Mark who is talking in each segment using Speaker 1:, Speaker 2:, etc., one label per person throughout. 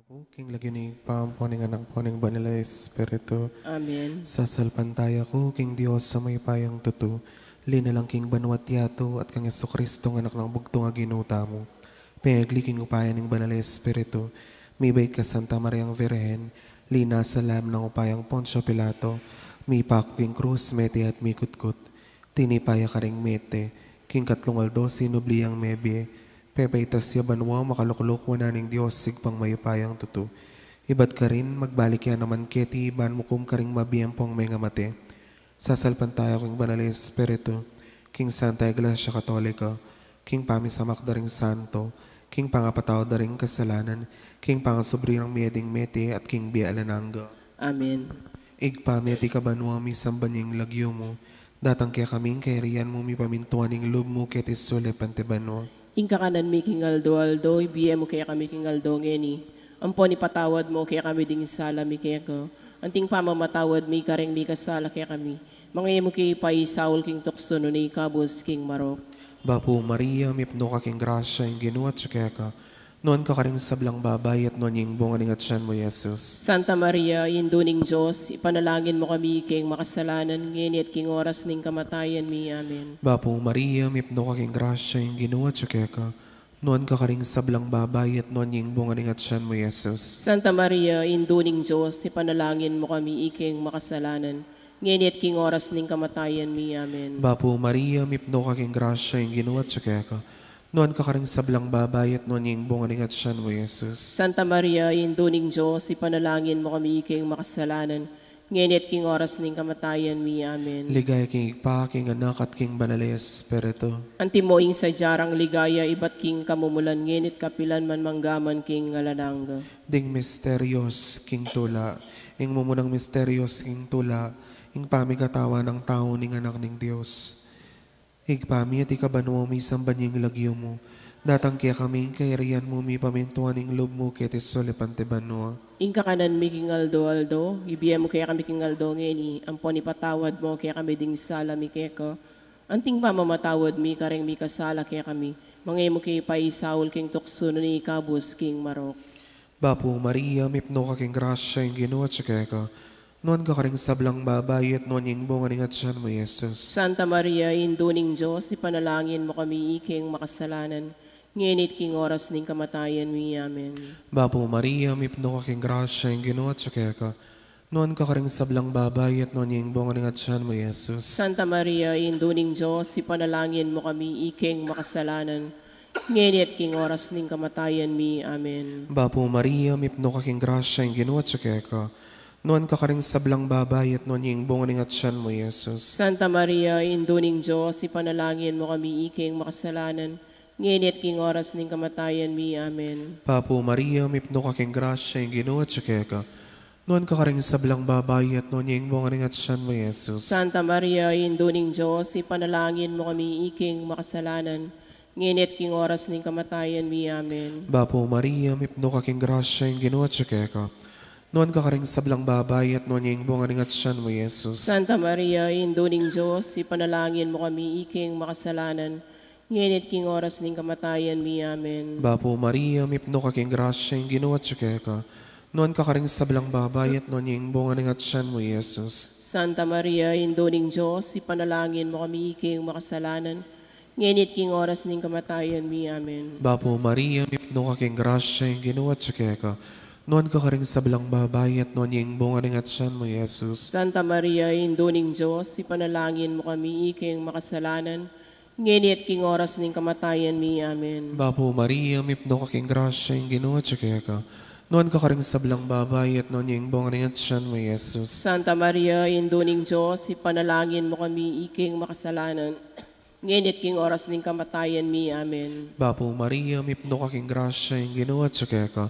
Speaker 1: Ako, king lagi ni pampuningan ng puning ba nila Espiritu.
Speaker 2: Amen.
Speaker 1: Sasalpantaya ko, king Diyos sa may payang tutu. Linalang king banwat yato at kang Yesu Kristo ng anak ng bugtong aginuta mo. Pegli king upayan ng banal Espiritu. Mibait ka Santa Mariang Virhen. Lina sa lam ng upayang Poncio Pilato. Mipak king krus, mete at mikutkut. Tinipaya ka ring mete. King katlungaldo, sinubliyang mebye. Pepaitas ya banwa makaluklok wananing Diyos sigpang mayupayang tutu. Ibat ka rin, magbalik yan naman keti, ban mukum ka rin mabiyang may ngamate. Sasalpan tayo king banal Espiritu, king Santa Iglesia Katolika, king pamisamak da ring santo, king pangapataw da ring kasalanan, king pangasubrirang mieding mete at king bialananga.
Speaker 2: Amen.
Speaker 1: Igpameti ka banwa mi sambanying lagyo mo, datang kaya kaming kairian mo mi pamintuaning lub mo ketis sule pante banwa.
Speaker 2: Ingka kanan mi kingaldo-aldo, ibiye mo kaya kami kingaldo ngeni. Ampon ipatawad mo kaya kami ding sala mi kaya ko. Anting pamamatawad mi karing mi kasala kaya kami. Mga mo kay paisaul king tukso no ni kabus king marok.
Speaker 1: Bapo Maria, mipno ka king grasya, yung ginuat siya kaya ka. Noon ka karing sablang babay at noon yung bunganing at siyan mo, Jesus.
Speaker 2: Santa Maria, induning Diyos, ipanalangin mo kami king makasalanan ngeni at king oras ning kamatayan mi. Amen.
Speaker 1: Bapo Maria, mipno ka king grasya, yung ginuat siya kaya ka. Noon ka karing sablang babay at noon yung bunganing at siyan mo, Jesus.
Speaker 2: Santa Maria, induning Diyos, ipanalangin mo kami iking makasalanan ngeni at king oras ning kamatayan mi. Amen.
Speaker 1: Bapo Maria, mipno ka king grasya, yung ginuat siya kaya ka. Noon ka karing sablang babay at noon yung bunganing at siyan mo, Jesus.
Speaker 2: Santa Maria, induning Diyos, ipanalangin mo kami iking makasalanan, ngayon at king oras ning kamatayan mi. Amen.
Speaker 1: Ligaya king igpa, king anak at king banalay Espiritu.
Speaker 2: Antimoing sa jarang ligaya, ibat king kamumulan, ngayon at kapilan man manggaman king ngalananga.
Speaker 1: Ding misterios, king tula. Ing mumunang misterios, king tula. Ing pamigatawa ng tao ning anak ning Diyos. Higpami at ikabanwa mi sambanying lagyo mo. Datang kaya kami kairian mo mi pamintuan ing loob mo ketis solipante banwa.
Speaker 2: Ingka kanan mi king aldo-aldo, ibiya mo kaya kami king aldo ngeni, ampon ipatawad mo kaya kami ding sala mi kaya ko. Anting pamamatawad mi kareng mi kasala kaya kami, mga mo kay paisaul king tukso no ni kabus king marok.
Speaker 1: Bapo Maria, mipno ka king grasya ing ginuat siya kaya ka. Noon ka karing sablang babay at noon yung bunganing at siyan mo, Jesus.
Speaker 2: Santa Maria, induning Diyos, ipanalangin mo kami iking makasalanan, nginit king oras ning kamatayan mi. Amen.
Speaker 1: Bapo Maria, mipno ka king grasya ing ginuat siya kaya ka. Noon ka karing sablang babay at noon yung bunganing at siyan mo, Jesus.
Speaker 2: Santa Maria, induning Diyos, ipanalangin mo kami iking makasalanan, nginit king oras ning kamatayan mi. Amen.
Speaker 1: Bapo Maria, mipno ka king grasya ing ginuat siya kaya ka. Noon ka karing sablang babay at noon yung bunganing at siyan mo, Jesus.
Speaker 2: Santa Maria, induning Diyos, ipanalangin mo kami iking makasalanan, nginit king oras ning kamatayan mi. Amen.
Speaker 1: Papo Maria, mipno ka king grasya yung ginuat siya kaya ka. Noon ka karing sablang babay at noon yung bunganing at siyan mo, Jesus.
Speaker 2: Santa Maria, induning Diyos, ipanalangin mo kami iking makasalanan, nginit king oras ning kamatayan mi. Amen.
Speaker 1: Bapo Maria, mipno ka king grasya yung ginuat siya kaya ka. Noon ka karing sablang babay at noon yung bunganing at siyan mo, Jesus.
Speaker 2: Santa Maria, induning Diyos, ipanalangin mo kami iking makasalanan, nginit king oras ning kamatayan mi. Amen.
Speaker 1: Bapo Maria, mipno ka king grasya yung ginuat siya kaya ka. Noon ka karing sablang babay at noon yung bunganing at siyan mo, Jesus.
Speaker 2: Santa Maria, induning Diyos, ipanalangin mo kami iking makasalanan, nginit king oras ning kamatayan mi. Amen.
Speaker 1: Bapo Maria, mipno ka king grasya yung ginuat siya kaya ka. Noon ka karing sablang babay at noon yung bunganing at siyan mo, Jesus.
Speaker 2: Santa Maria, induning Diyos, ipanalangin mo kami iking makasalanan, nginit king oras ning kamatayan mi. Amen.
Speaker 1: Bapo Maria, mipno ka king grasya yung ginuat siya kaya ka. Noon ka karing sablang babay at noon yung bunganing at siyan mo, Jesus.
Speaker 2: Santa Maria, induning Diyos, ipanalangin mo kami iking makasalanan, nginit king oras ning kamatayan mi. Amen.
Speaker 1: Bapo Maria, mipno ka king grasya yung ginuat siya kaya ka.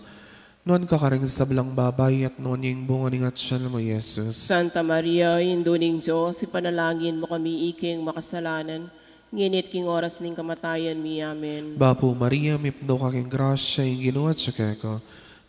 Speaker 1: Noon ka karing sablang babay at noon yung bunganing at siyan mo, Jesus.
Speaker 2: Santa Maria, induning Diyos, ipanalangin mo kami iking makasalanan, nginit king oras ning kamatayan mi. Amen.
Speaker 1: Bapo Maria, mipno ka king grasya yung ginuat siya kaya ka.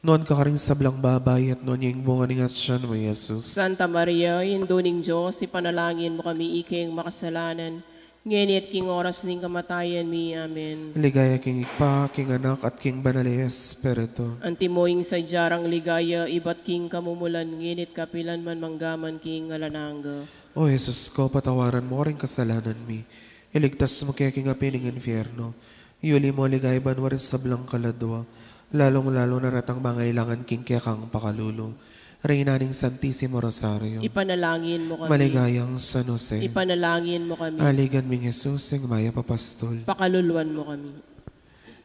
Speaker 1: Noon ka karing sablang babay at noon yung bunganing at siyan mo, Jesus.
Speaker 2: Santa Maria, induning Diyos, ipanalangin mo kami iking makasalanan, ngenit king oras ning kamatayan mi. Amen.
Speaker 1: Ligaya king Ipa, king Anak, at king Banal na Espiritu.
Speaker 2: Antimoing sa jarang ligaya, ibat king kamumulan, nginit kapilan man manggaman king alananga.
Speaker 1: O Jesus ko, patawaran mo rin kasalanan mi. Iligtas mo kaya king apining infierno. Iuli mo ligay banwaris sa blang kaladwa. Lalong-lalo na ratang mangailangan king kaya kang pakalulo. Reyna ning Santissimo Rosario.
Speaker 2: Ipanalangin mo kami.
Speaker 1: Maligayang San Jose.
Speaker 2: Ipanalangin mo kami.
Speaker 1: Aligan ming Jesus, ang maya papastol.
Speaker 2: Pakaluluan mo kami.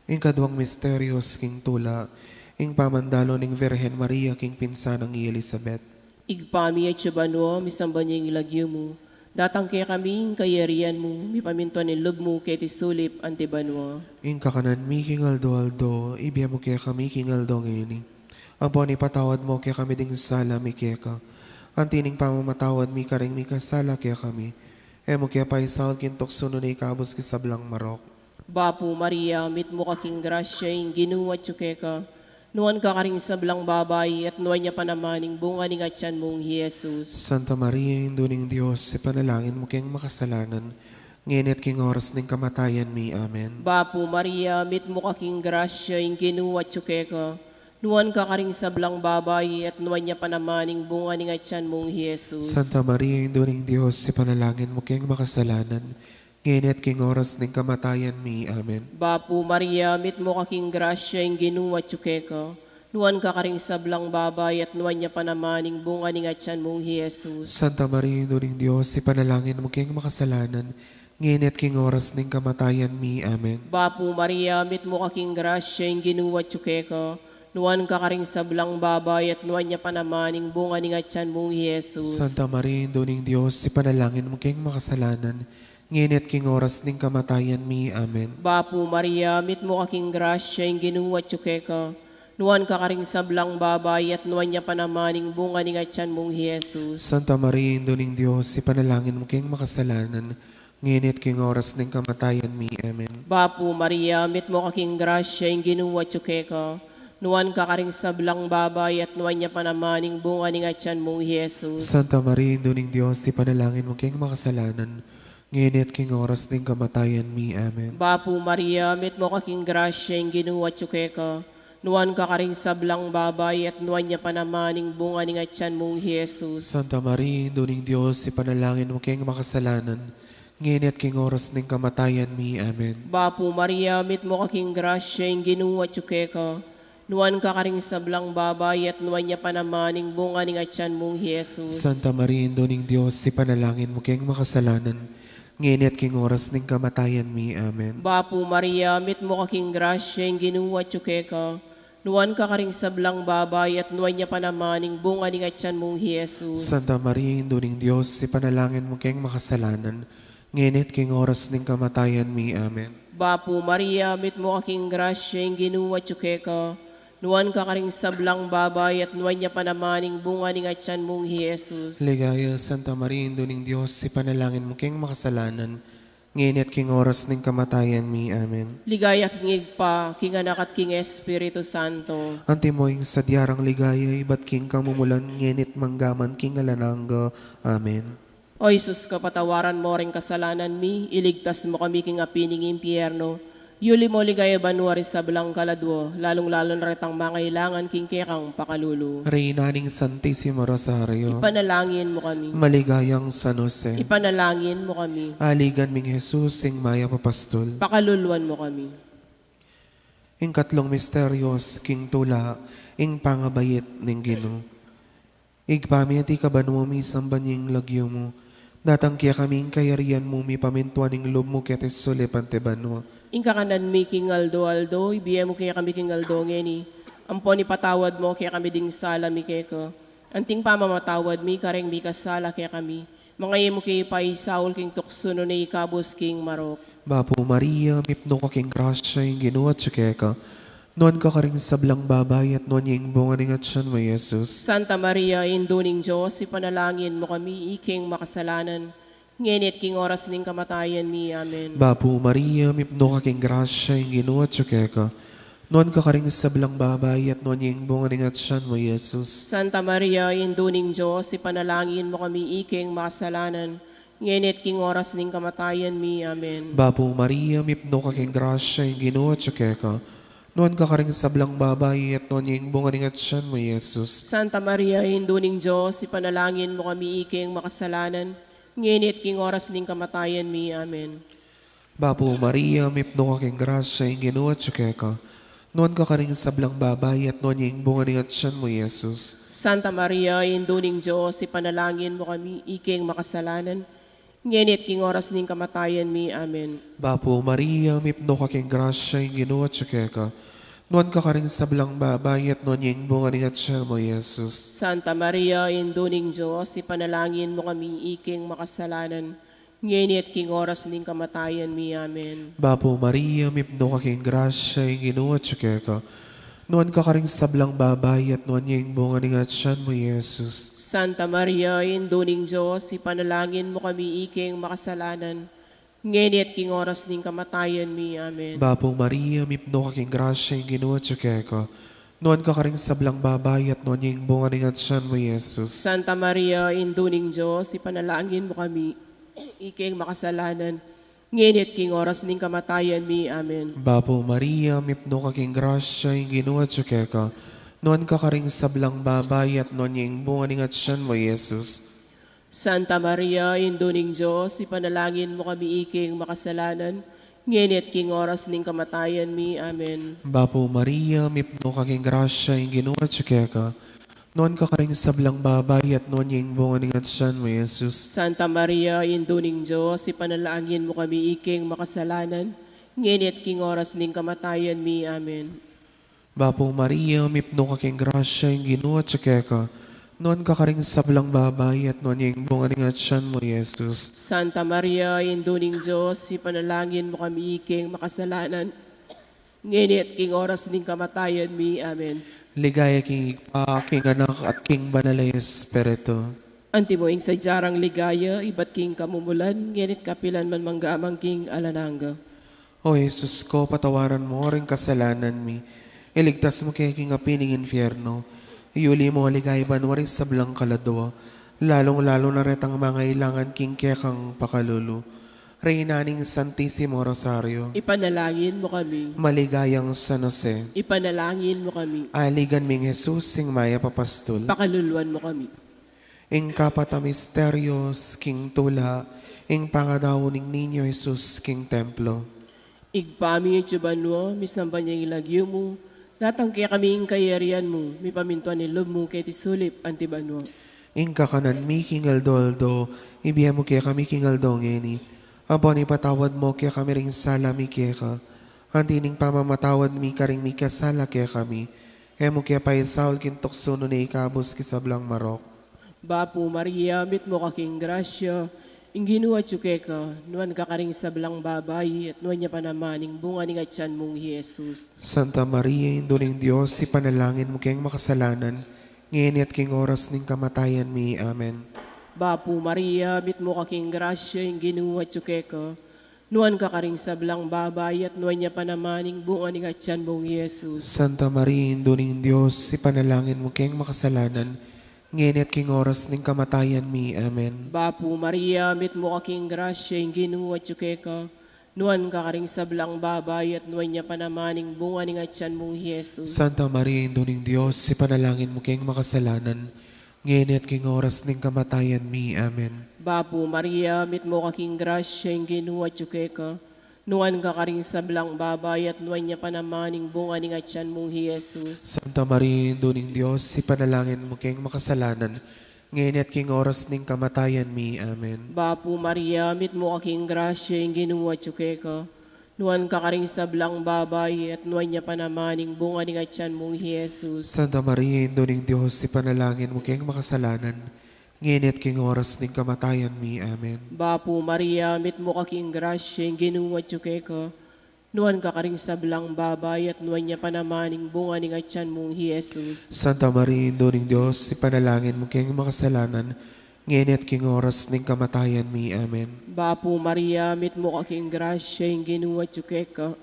Speaker 1: Ing kadwang misterios king tula, ing pamandalo ning Virgen Maria king pinsanang ni Elizabeth.
Speaker 2: Igpami at subano, misamba niya yung ilagyo mo. Datang kaya kami, kayarian mo, mi pamintuan ni lub mo, kaya tisulip, antibanwa.
Speaker 1: Ing kakanan mi king aldo, ibiya mo kaya kami king aldo ngayon. Apo ni patawad mo kaya kami ding sala mi kaya ka. Antining pamamatawad mi karing mi kasala kaya kami. Emo kaya pa isawag kintok suno na ikabos kisablang marok.
Speaker 2: Bapu Maria, mit mo kaking grasya, yung ginuwat ka. Nuwan ka karing sablang babay, at nuwan niya pa namaning bunga ning atyan mong Jesus.
Speaker 1: Santa Maria, Induning Diyos, ipanalangin mo kayong makasalanan. Ngayon at king oras ng kamatayan mi. Amen.
Speaker 2: Bapu Maria, mit mo kaking grasya, yung ginuwat ka. Nuwan ka karing sablang babay, at nuwan niya pa namaning bunga ning atyan mong Jesus.
Speaker 1: Santa Maria, Induning Diyos, ipanalangin mo kayong makasalanan. Ngayon at king oras ng kamatayan mi. Amen.
Speaker 2: Bapu Maria, mit mo kaking grasya, yung ginuwat ka. Nuwan ka karing sablang babay, at nuwan niya pa namaning bunga ning atyan mong Jesus.
Speaker 1: Santa Maria, Induning Diyos, ipanalangin mo kayong makasalanan. Ngayon at king oras ng kamatayan mi. Amen.
Speaker 2: Bapu Maria, mit mo kaking grasya, yung ginuwat ka. Nuwan ka karing sablang babay, at nuwan niya pa namaning bunga ning atyan mong Jesus.
Speaker 1: Santa Maria, Induning Diyos, ipanalangin mo kayong makasalanan. Ngayon at king oras ng kamatayan mi. Amen.
Speaker 2: Bapu Maria, mit mo kaking grasya, yung ginuwat ka. Nuwan ka karing sablang babay, at nuwan niya pa namaning bunga ning atyan mong Jesus.
Speaker 1: Santa Maria, Induning Diyos, ipanalangin mo kayong makasalanan. Ngayon at king oras ng kamatayan mi. Amen.
Speaker 2: Bapu Maria, mit mo kaking grasya, yung ginuwat ka. Nuwan ka karing sablang babay, at nuwan niya pa namaning bunga ning atyan mong Jesus.
Speaker 1: Santa Maria, Induning Diyos, ipanalangin mo kayong makasalanan. Ngayon at king oras ng kamatayan mi. Amen.
Speaker 2: Bapu Maria, mit mo kaking grasya, yung ginuwat ka. Nuwan ka karing sablang babay, at nuwan niya pa namaning bunga ning atyan mong Jesus.
Speaker 1: Santa Maria, Induning Diyos, ipanalangin mo kayong makasalanan. Ngayon at king oras ng kamatayan mi. Amen.
Speaker 2: Bapu Maria, mit mo kaking grasya, yung ginuwat ka. Nuwan ka karing sablang babay, at nuwan niya pa namaning bunga ning atyan mong Jesus.
Speaker 1: Santa Maria, Induning Diyos, ipanalangin mo kayong makasalanan. Ngayon at king oras ng kamatayan mi. Amen.
Speaker 2: Bapu Maria, mit mo kaking grasya, yung ginuwat ka. Nuwan ka karing sablang babay, at nuwan niya pa namaning bunga ning atyan mong Jesus.
Speaker 1: Santa Maria, Induning Diyos, ipanalangin mo kayong makasalanan. Ngayon at king oras ng kamatayan mi. Amen.
Speaker 2: Bapu Maria, mit mo kaking grasya, yung ginuwat ka. Nuwan ka karing sablang babay, at nuwan niya pa namaning bunga ning atyan mong Jesus.
Speaker 1: Ligaya, Santa Maria, Induning Diyos, ipanalangin mo kayong makasalanan. Ngayon at king oras ng kamatayan mi. Amen.
Speaker 2: Ligaya king Igpa, king Anak at king Espiritu Santo.
Speaker 1: Antimoing sa diyarang ligaya, iba't king kamumulan, ngenit manggaman king alananga. Amen.
Speaker 2: O Jesus, kapatawaran mo rin kasalanan mi, iligtas mo kami king apining impyerno. Yuli mo ligaya banwari sa blang kaladwo, lalong-lalo na retang mangailangan king kekang pakalulu.
Speaker 1: Reyna ning Santissimo Rosario.
Speaker 2: Ipanalangin mo kami.
Speaker 1: Maligayang San Jose.
Speaker 2: Ipanalangin mo kami.
Speaker 1: Aligan ming Jesus, ing maya papastol.
Speaker 2: Pakaluluan mo kami.
Speaker 1: Ing katlong misteryos, king tula, ing pangabayit ning Ginoo. Igpami at ikabanwa mi sambanying lagyo mo. Datang kaya kaming kayarian mo mi pamintuan ing loob mo ketes sulepante banwa.
Speaker 2: Ing kakanan mi king aldo, ibiya mo kaya kami king aldo ngeni. Ampo ni patawad mo kaya kami ding sala mi keko. Anting pamamatawad mi kareng mi kasala kaya kami. Mga mo kaya paisaul king tuksuno na ikabos king marok.
Speaker 1: Bapo Maria, mipno ka king grasya ing Ginoo at tsukeka. Noon ka karing sablang babay at noon yung bunga ning atyan mo, Jesus.
Speaker 2: Santa Maria, Induning Diyos, ipanalangin mo kami, iking makasalanan. Ngenit king oras ning kamatayan mi. Amen.
Speaker 1: Bapo Maria, mipno ka king grasya ing Ginoo at tsukeka. Noon ka karing sablang babay at noon yung bunga ning atyan mo, Jesus.
Speaker 2: Santa Maria, Induning Diyos, ipanalangin mo kami, iking makasalanan. Ngenit king oras ning kamatayan mi. Amen.
Speaker 1: Bapo Maria, mipno ka king grasya, yung Ginoo at ka. Noon ka karing sablang babae at noon yung bunga at siyan mo, Jesus.
Speaker 2: Santa Maria, Induning Diyos, ipanalangin mo kami iking makasalanan. Ngenit king oras ning kamatayan mi. Amen.
Speaker 1: Bapo Maria, mipno ka king grasya, yung Ginoo at ka. Noon ka karing sablang babae at noon yung bunga at siyan mo, Jesus.
Speaker 2: Santa Maria, Induning Diyos, ipanalangin mo kami iking makasalanan. Ngenit king oras ning kamatayan mi. Amen.
Speaker 1: Bapo Maria, mipno ka king grasya, yung Ginoo at ka. Noon ka karing sablang babae at noon yung bunga at siyan mo, Jesus.
Speaker 2: Santa Maria, Induning Diyos, ipanalangin mo kami iking makasalanan. Ngenit king oras ning kamatayan mi. Amen.
Speaker 1: Bapo Maria, mipno ka king grasya, yung Ginoo at ka. Noon ka karing sablang babae at noon yung bunga at siyan mo, Jesus.
Speaker 2: Santa Maria, Induning Diyos, ipanalangin mo kami iking makasalanan. Ngenit king oras ning kamatayan mi. Amen.
Speaker 1: Bapo Maria, mipno ka king grasya, yung Ginoo at ka. Noon ka karing sablang babae at noon yung bunga at siyan mo, Jesus.
Speaker 2: Santa Maria, Induning Diyos, ipanalangin mo kami iking makasalanan. Ngenit king oras ning kamatayan mi. Amen.
Speaker 1: Bapo Maria, mipno ka king grasya, yung Ginoo at ka. Noon ka karing sablang babae at noon yung bunga at siyan mo, Jesus.
Speaker 2: Santa Maria, Induning Diyos, ipanalangin mo kami iking makasalanan. Ngenit king oras ning kamatayan mi. Amen.
Speaker 1: Bapo Maria, mipno ka king grasya, yung Ginoo at ka. Noon ka karing sablang babae at noon yung bunga at siyan mo, Jesus.
Speaker 2: Santa Maria, Induning Diyos, ipanalangin mo kami iking makasalanan. Ngenit king oras ning kamatayan mi. Amen.
Speaker 1: Bapo Maria, mipno ka king grasya, yung Ginoo at ka. Noon ka karing sablang babae at noon yung bunga at siyan mo, Jesus.
Speaker 2: Santa Maria, Induning Diyos, ipanalangin mo kami iking makasalanan. Ngenit king oras ning kamatayan mi. Amen.
Speaker 1: Ligaya king king anak at king banal na Espiritu.
Speaker 2: Antimoing sa jarang ligaya, iba't king kamumulan, ngenit kapilan man manggamang king alananga.
Speaker 1: O Jesus ko, patawaran mo rin kasalanan mi. Iligtas mo kay king apining infierno. Iuli mo ligay banwaris sa blang kaladwa. Lalong-lalo na retang mga ilangan king kekang pakalulu. Reinaning Santissimo Rosario.
Speaker 2: Ipanalangin mo kami.
Speaker 1: Maligayang San Jose.
Speaker 2: Ipanalangin mo kami.
Speaker 1: Aligan ming Jesus sing maya papastol.
Speaker 2: Pakaluluan mo kami.
Speaker 1: Ing kapata misterios, king tula, ing pangadaw ning ninyo Jesus king templo.
Speaker 2: Igpami yung tsubanwa, misamba niya ilagyo mo. Natangkaya kami yung kayarian mo, may pamintuan nilob mo kay tisulip antibanwa.
Speaker 1: Ing kakanan mi king Aldoldo, ibiya mo kaya kami king Aldongeni. Abon ipatawad mo kaya kami ring sala mi kaya ka. Antining pamamatawad mi karing mi kasala kaya kami. Emo kaya pa isaul kintoksuno na ikabos kisablang marok.
Speaker 2: Bapo Maria, mit mo kaking grasya, ingginuwa tsukeka, nuwan kakaring sablang babay, at nuwan niya pa namaning bunga ni atyan mong Jesus.
Speaker 1: Santa Maria, Induling Diyos, ipanalangin mo kayang makasalanan, ngayon at king oras ning kamatayan mi. Amen.
Speaker 2: Bapo Maria, mit mo kaking grasya, ingginuwa tsukeka, nuwan kakaring sablang babay, at nuwan niya pa namaning bunga ni atyan mong Jesus.
Speaker 1: Santa Maria, Induling Diyos, ipanalangin mo kayang makasalanan, ngayon at king oras ning kamatayan mi. Amen.
Speaker 2: Bapo Maria, mit mo kaking grasya, ingginuwa tsukeka, nuwan kakaring sablang babay, at nuwan niya pa namaning bunga ni atyan mong Jesus.
Speaker 1: Santa Maria, Induling Diyos, ipanalangin mo kayang makasalanan, ngayon at king oras ning kamatayan mi. Amen.
Speaker 2: Bapo Maria, mit mo kaking grasya, ingginuwa tsukeka, nuwan kakaring sablang babay, at nuwan niya pa namaning bunga ni atyan mong Jesus.
Speaker 1: Santa Maria, Induling Diyos, ipanalangin mo kayang makasalanan, ngayon at king oras ning kamatayan mi. Amen.
Speaker 2: Bapo Maria, mit mo kaking grasya, ingginuwa tsukeka, nuwan kakaring sablang babay, at nuwan niya pa namaning bunga ni atyan mong Jesus.
Speaker 1: Santa Maria, Induling Diyos, ipanalangin mo kayang makasalanan, ngayon at king oras ning kamatayan mi. Amen.
Speaker 2: Bapo Maria, mit mo kaking grasya, ingginuwa tsukeka, nuwan kakaring sablang babay, at nuwan niya pa namaning bunga ni atyan mong Jesus.
Speaker 1: Santa Maria, Induling Diyos, ipanalangin mo kayang makasalanan, ngayon at king oras ning kamatayan mi. Amen.
Speaker 2: Bapo Maria, mit mo kaking grasya, ingginuwa tsukeka,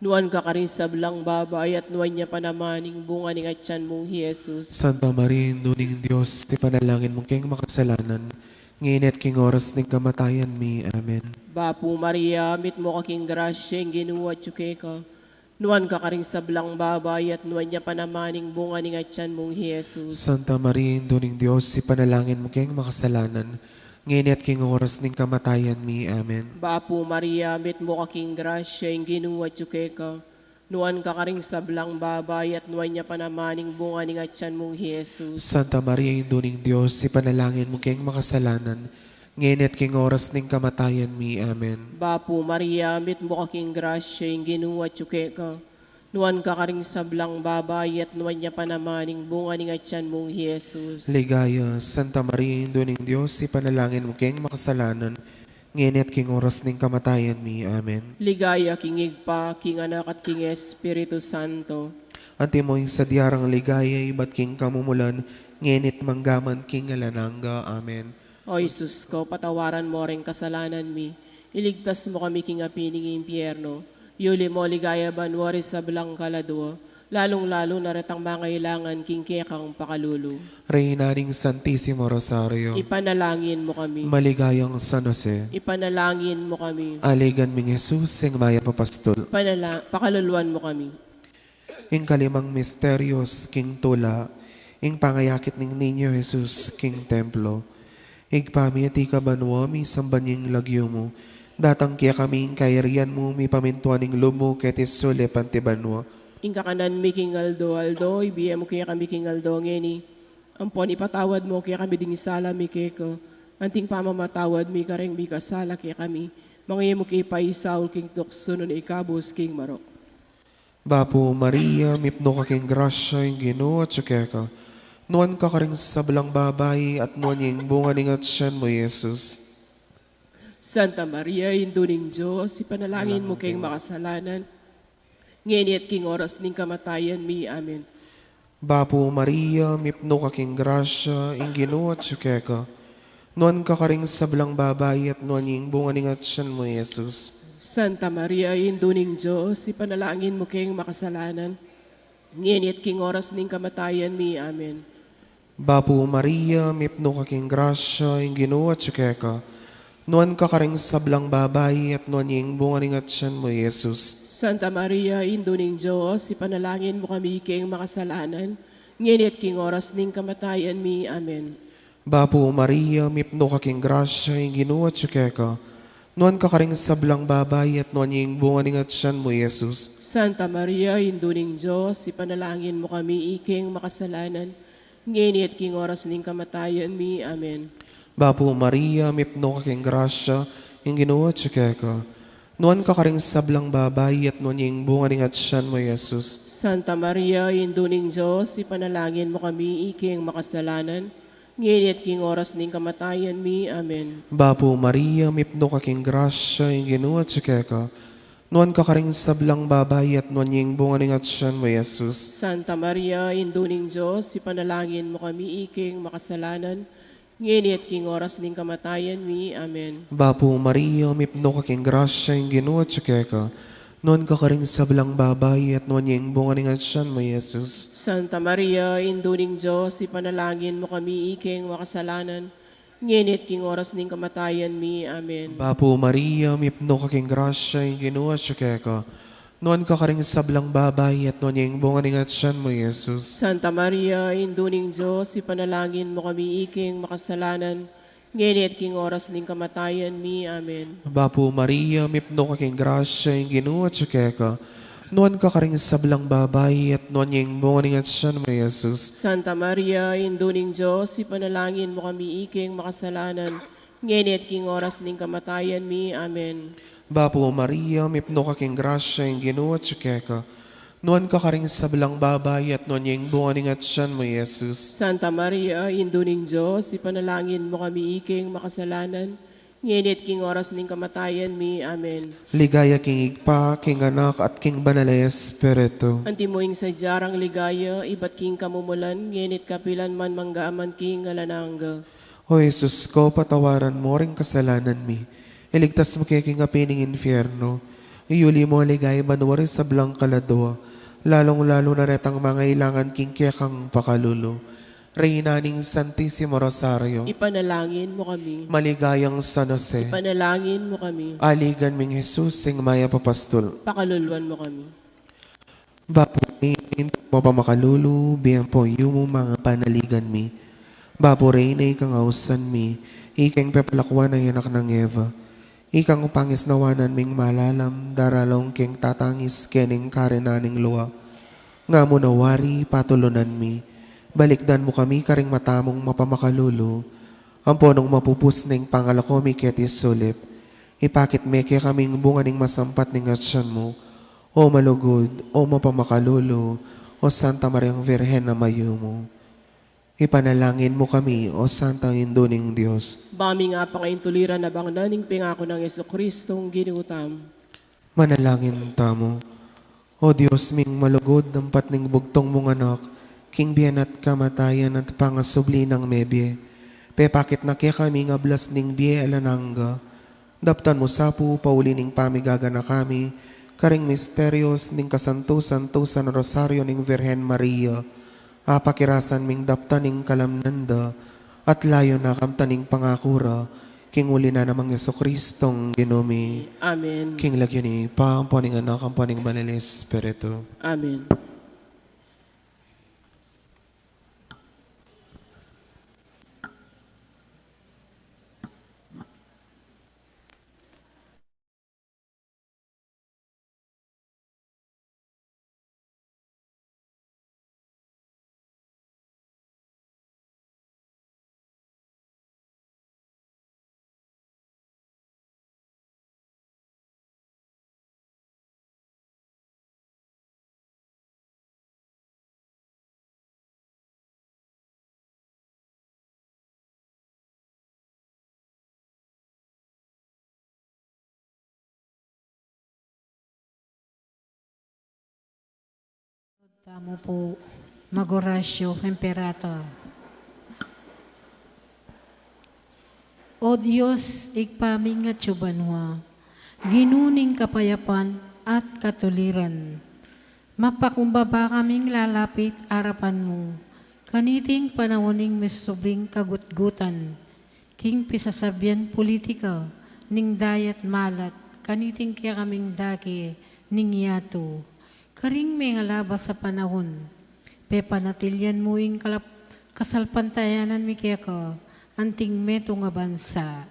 Speaker 2: nuwan kakaring sablang babay, at nuwan niya pa namaning bunga ni atyan mong Jesus.
Speaker 1: Santa Maria, Induling Diyos, ipanalangin mo kayang makasalanan, Nginit king oras ng kamatayan mi. Amen.
Speaker 2: Bapu Maria, mit mo kaking grasya, ang ginuwa tsuke ka. Nuan ka karing sablang babay at nuan niya panamaning bunga ni ngatyan mong Jesus.
Speaker 1: Santa Maria, Indo ng Diyos, ipanalangin mo kayong makasalanan. Nginit king oras ng kamatayan mi. Amen.
Speaker 2: Bapu Maria, mit mo kaking grasya, ang ginuwa tsuke ka. Nuan ka karing sablang babay at nuan niya panamaning bunga ni ngatyan mong Jesus.
Speaker 1: Santa Maria, Indo ng Diyos, ipanalangin mo kayong makasalanan. Nginit king oras ng kamatayan mi. Amen.
Speaker 2: Bapu Maria, mit mo kaking grasya, ang ginuwa tsuke ka. Nuan ka karing sablang babay at nuan niya panamaning bunga ni ngatyan mong Jesus.
Speaker 1: Ligaya, Santa Maria, Indo ng Diyos, ipanalangin mo kayong makasalanan. Nginit king oras ng kamatayan mi. Amen.
Speaker 2: Ligaya, kingig pa, king anak at king Espiritu Santo.
Speaker 1: Antimoy sa diyarang ligaya, iba't king kamumulan, nginit manggaman king alananga. Amen.
Speaker 2: O Jesus ko, patawaran mo rin kasalanan mi. Iligtas mo kami king apining impyerno. Yuli mo ligaya banwari sa belang kaladwa. Lalong-lalo na retang mangailangan king kekang pakalulu.
Speaker 1: Reyna ring Santissimo Rosario,
Speaker 2: Ipanalangin mo kami.
Speaker 1: maligayang San Jose,
Speaker 2: Ipanalangin mo kami.
Speaker 1: aligan ming Jesus, ang maya papastol.
Speaker 2: Pakaluluan mo kami.
Speaker 1: Ing kalimang misterios, king tula, ing pangayakit ning ninyo Jesus, king templo. Igpami at ikabanwami, sambanying lagyo mo. Datang kaya kaming kairian mo, mi pamintuan ning lumo, ketisule pantibanwa.
Speaker 2: Ingka kanan mi king aldo, ibiya mo kaya kami king aldo ngeni. Ampon ipatawad mo kaya kami ding sala mi keko. Anting pamamatawad mi kareng mi kasala kaya kami. Mga mo kay paisaul king tukso nun ikabos king marok.
Speaker 1: Bapo Maria, mipno ka king grasya, ing Ginoo at tsukeka. Nuan ka karing sablang babay, at nuan yung bunga ning at siyan mo, Jesus.
Speaker 2: Santa Maria, Induning Diyos, ipanalangin mo kayong makasalanan. Ngayon at king oras ning kamatayan mi. Amen.
Speaker 1: Bapo Maria, mipno ka king grasya, ing Ginoo at tsukeka. Nuan ka karing sablang babay, at nuan yung bunga ning at siyan mo, Jesus.
Speaker 2: Santa Maria, Induning Diyos, ipanalangin mo kayong makasalanan. Ngayon at king oras ning kamatayan mi. Amen.
Speaker 1: Bapo Maria, mipno ka king grasya, ing Ginoo at tsukeka. Nuan ka karing sablang babay, at nuan yung bunga ning at siyan mo, Jesus.
Speaker 2: Santa Maria, Induning Diyos, ipanalangin mo kami kayong makasalanan. Ngayon at king oras ning kamatayan mi. Amen.
Speaker 1: Bapo Maria, mipno ka king grasya, ing Ginoo at tsukeka. Nuan ka karing sablang babay, at nuan yung bunga ning at siyan mo, Jesus.
Speaker 2: Santa Maria, Induning Diyos, ipanalangin mo kami iking makasalanan. Ngayon at king oras ning kamatayan mi. Amen.
Speaker 1: Bapo Maria, mipno ka king grasya, ing Ginoo at tsukeka. Nuan ka karing sablang babay, at nuan yung bunga ning at siyan mo, Jesus.
Speaker 2: Santa Maria, Induning Diyos, ipanalangin mo kami iking makasalanan. Ngayon at king oras ning kamatayan mi. Amen.
Speaker 1: Bapo Maria, mipno ka king grasya, ing Ginoo at tsukeka. Nuan ka karing sablang babay, at nuan yung bunga ning at siyan mo, Jesus.
Speaker 2: Santa Maria, Induning Diyos, ipanalangin mo kami iking makasalanan. Ngayon at king oras ning kamatayan mi. Amen.
Speaker 1: Bapo Maria, mipno ka king grasya, ing Ginoo at tsukeka. Nuan ka karing sablang babay, at nuan yung bunga ning at siyan mo, Jesus.
Speaker 2: Santa Maria, Induning Diyos, ipanalangin mo kami iking makasalanan. Ngayon at king oras ning kamatayan mi. Amen.
Speaker 1: Bapo Maria, mipno ka king grasya, ing Ginoo at tsukeka. Nuan ka karing sablang babay, at nuan yung bunga ning at siyan mo, Jesus.
Speaker 2: Santa Maria, Induning Diyos, ipanalangin mo kami iking makasalanan. Ngayon at king oras ning kamatayan mi. Amen.
Speaker 1: Bapo Maria, mipno ka king grasya, ing Ginoo at tsukeka. Nuan ka karing sablang babay, at nuan yung bunga ning at siyan mo, Jesus.
Speaker 2: Santa Maria, Induning Diyos, ipanalangin mo kami iking makasalanan. Ngayon at king oras ning kamatayan mi. Amen.
Speaker 1: Bapo Maria, mipno ka king grasya, ing Ginoo at tsukeka. Nuan ka karing sablang babay, at nuan yung bunga ning at siyan mo, Jesus.
Speaker 2: Santa Maria, Induning Diyos, ipanalangin mo kami iking makasalanan. Ngayon at king oras ning kamatayan mi. Amen.
Speaker 1: Ligaya king igpa, king anak, at king banal na Espiritu.
Speaker 2: Antimoing sa jarang ligaya, iba't king kamumulan, ngayon at kapilan man manggaaman king alananga.
Speaker 1: O Jesus ko, patawaran mo ring kasalanan mi. Iligtas mo kaya king apining infierno. Iyuli mo ligay banwari sa blang kaladwa. Lalong-lalo na retang mga ilangan king kekang pakalulo. Reyna ning Santissimo Rosario,
Speaker 2: Ipanalangin mo kami.
Speaker 1: maligayang San Jose,
Speaker 2: Ipanalangin mo kami.
Speaker 1: aligan ming Jesus, sing maya papastol.
Speaker 2: Pakaluluan mo kami.
Speaker 1: Bapo mo pa makalulu, biyan po yung mga panaligan mi. Bapo Reyna ikang ausan mi, ikang pepalakwan ay anak ng Eva. Ikang upangis nawanan ming malalam, daralong keng tatangis kening karenaning luwa. Nga mo nawari patulunan mi, balikdan mo kami karing matamong mapamakalulu. Ang ponong mapupus ning pangalako mi ketis sulip. Ipakit meke kaming bunga ning masampat ning atsyan mo. O malugod, o mapamakalulu, o Santa Mariang Virhen na mayo mo. Ipanalangin mo kami, o Santa Induning Diyos.
Speaker 2: Bami nga pa ngayon tuliran na bang naning pingako ng Jesucristong ginutam.
Speaker 1: Manalangin tamo. O Diyos ming malugod, dampat ning bugtong mong anak, king biyan at kamatayan at pangasubli ng mebye. Pepakit na kaya kami nga blas ning biye alananga. Daptan mo sapu, pauli ning pamigaga na kami, karing misterios ning kasanto-santosan rosaryo ning Virhen Maria, apakirasan ming daptaning kalamnanda, at layo na kamtaning pangakura, king uli na namang Jesucristong ginumi.
Speaker 2: Amen.
Speaker 1: King lagyan ni paampaning anak, ampaning Manalis Espiritu.
Speaker 2: Amen.
Speaker 3: Tamo po, Magorasyo, Imperator. O Diyos, igpaming at subanwa, ginuning kapayapan at katuliran. Mapakumbaba kaming lalapit arapan mo, kaniting panawaning misubing kagutgutan, king pisasabyan politika, ning dayat malat, kaniting kaya kaming daki, ning yato. Karing may ngalabas sa panahon, pepanatilyan mo ing kasalpantayanan mi kaya ka, anting meto nga bansa.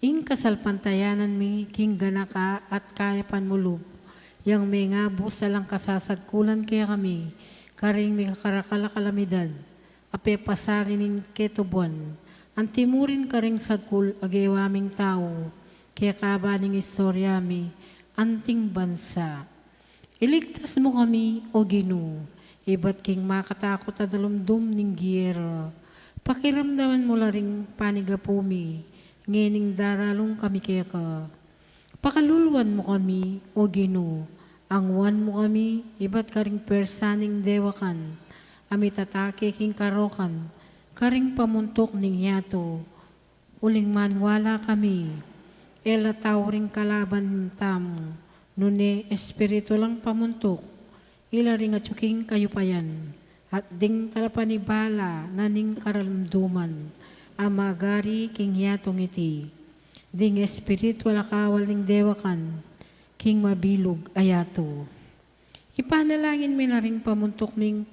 Speaker 3: Ing kasalpantayanan mi king ganaka at kayapan mulub, yang may nga busalang kasasagkulan kaya kami, karing may karakala-kalamidad, ape pasarin ning ketubuan, antimurin karing sagkul agewaming tao, kaya kabaning istorya mi, anting bansa. Iligtas mo kami, O Ginoo, iba't king makatakot at dalumdum ning giyera. Pakiramdaman mo la ring panigapumi, ngening daralong kami kaya ka. Pakaluluan mo kami, O Ginoo, angwan mo kami, iba't karing persaning dewakan, amit atake king karokan, karing pamuntok ning yato, uling manwala kami, elataw ring kalaban tamo, nune espiritu lang pamuntok, ilaring at suking kayupayan, at ding talapanibala na ning karalamduman, amagari king yatong iti, ding espiritu alakawal ning dewakan, king mabilog ayato. Ipanalangin mi na ring pamuntok ming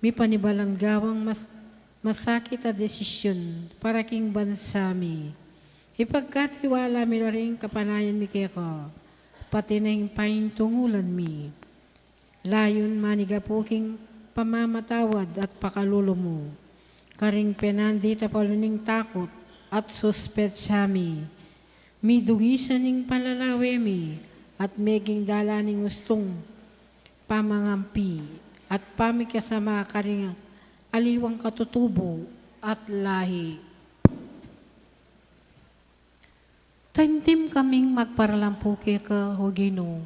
Speaker 3: mi panibalang gawang masakit a desisyon para king bansa mi. Ipagkatiwala mi na ring kapanayan mi kaya ko, pati na yung paintungulan mi. Layon manigapuking pamamatawad at pakalulo mo. Karing penandita paluning takot at suspetsya mi. Midungisan ning palalawe mi at meging dalaning gustong pamangampi at pamikasama karing aliwang katutubo at lahi. Taimtim kaming magparalampuke ka, O Ginoo,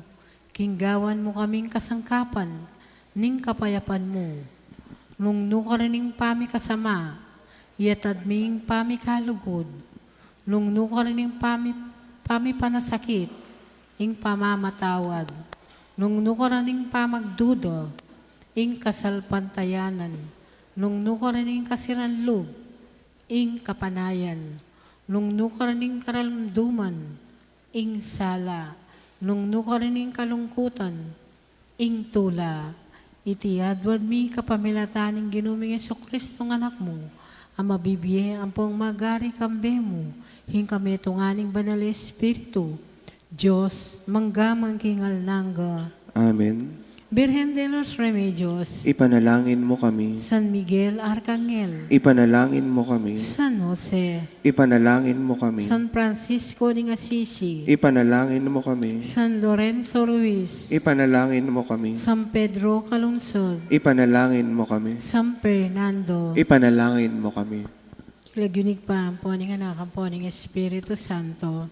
Speaker 3: kinggawan mo kaming kasangkapan, ning kapayapan mo. Nung nuka rin pami kasama, yatad ming pami kalugod. Nung nuka rin pami panasakit, ing pamamatawad. Nung nuka rin pamagduda, ing kasalpantayanan. nung nukaraning kasiranlog, ing kapanayan, nung nukaraning karalamduman, ing sala, nung nukaraning kalungkutan, ing tula, iti adwad mi kapamilataning ginuming Jesucristo ng anak mo, ang mabibiye ang pong magari kambe mo, hing kami tunganing banal Espiritu, Diyos, manggamang kingal nangga.
Speaker 1: Amen.
Speaker 3: Birhen de los Remedios,
Speaker 1: Ipanalangin mo kami.
Speaker 3: San Miguel Arcangel,
Speaker 1: Ipanalangin mo kami.
Speaker 3: San Jose,
Speaker 1: Ipanalangin mo kami.
Speaker 3: San Francisco de Assisi,
Speaker 1: Ipanalangin mo kami.
Speaker 3: San Lorenzo Ruiz,
Speaker 1: Ipanalangin mo kami.
Speaker 3: San Pedro Calungsod,
Speaker 1: Ipanalangin mo kami.
Speaker 3: San Fernando,
Speaker 1: Ipanalangin mo kami.
Speaker 3: Ilagyunig pa ang poning anak ang poning Espiritu Santo.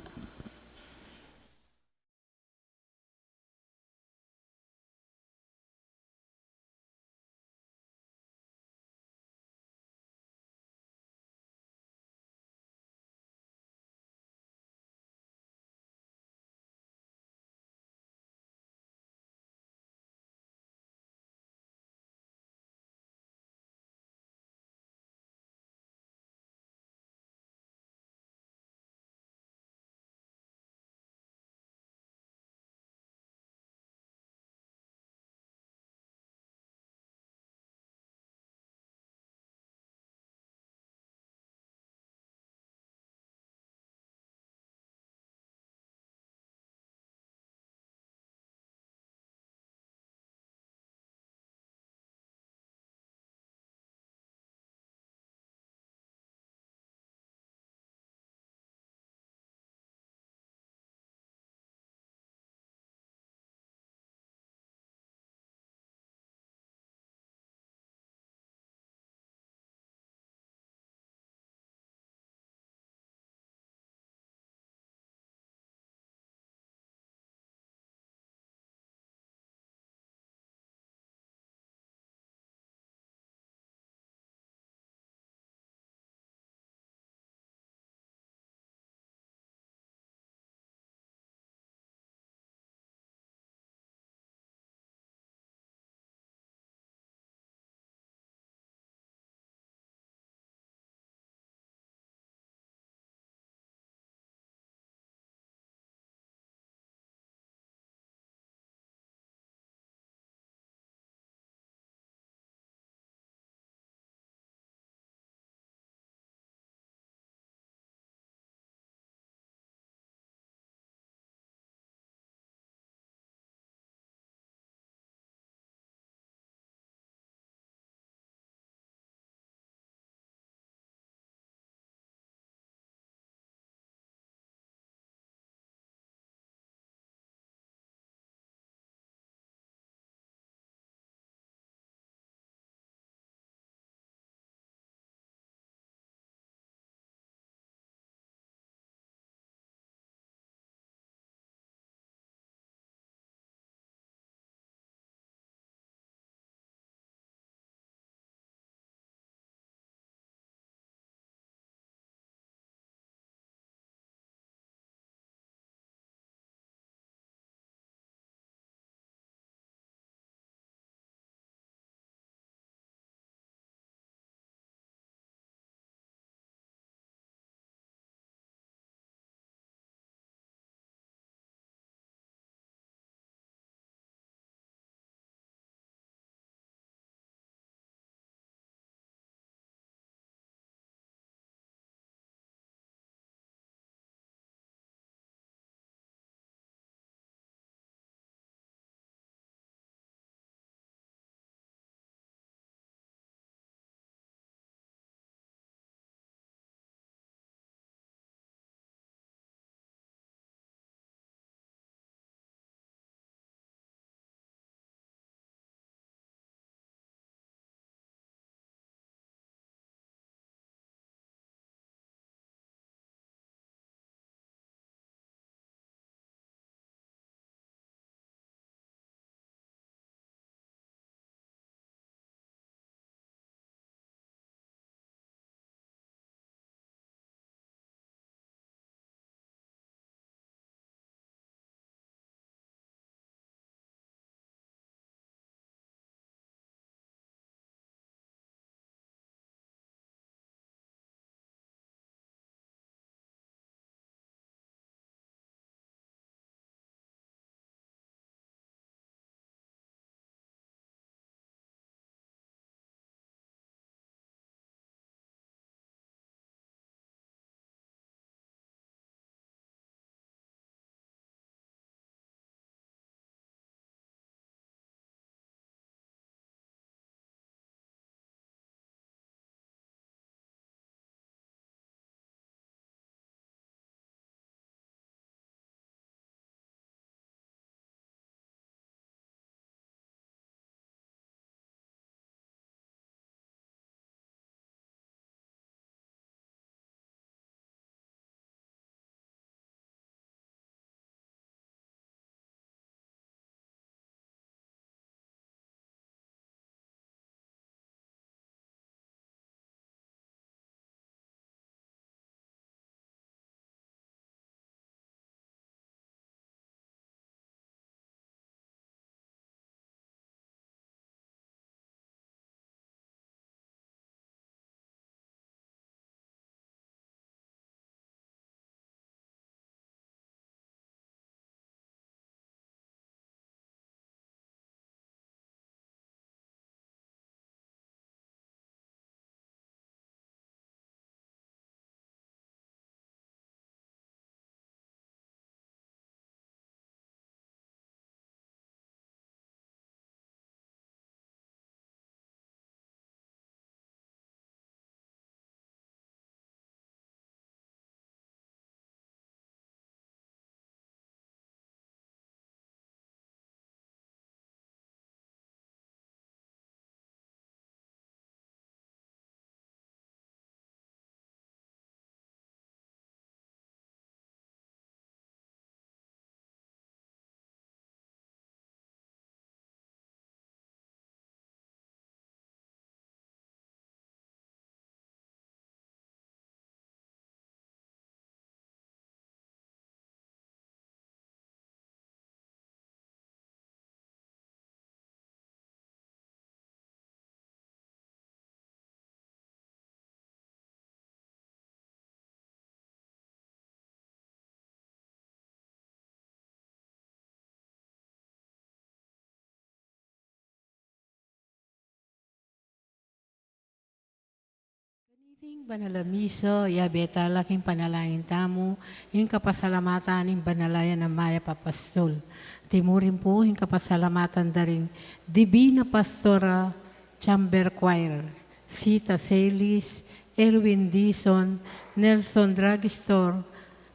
Speaker 3: Ting banalamiso, yabeta laking panalangin tamo, yung kapasalamatan ng banalayan ng Maya Papastol. Timurin po yung kapasalamatan daring Divina Pastora Chamber Choir, Sita Celis, Erwin Dison, Nelson Dragistor,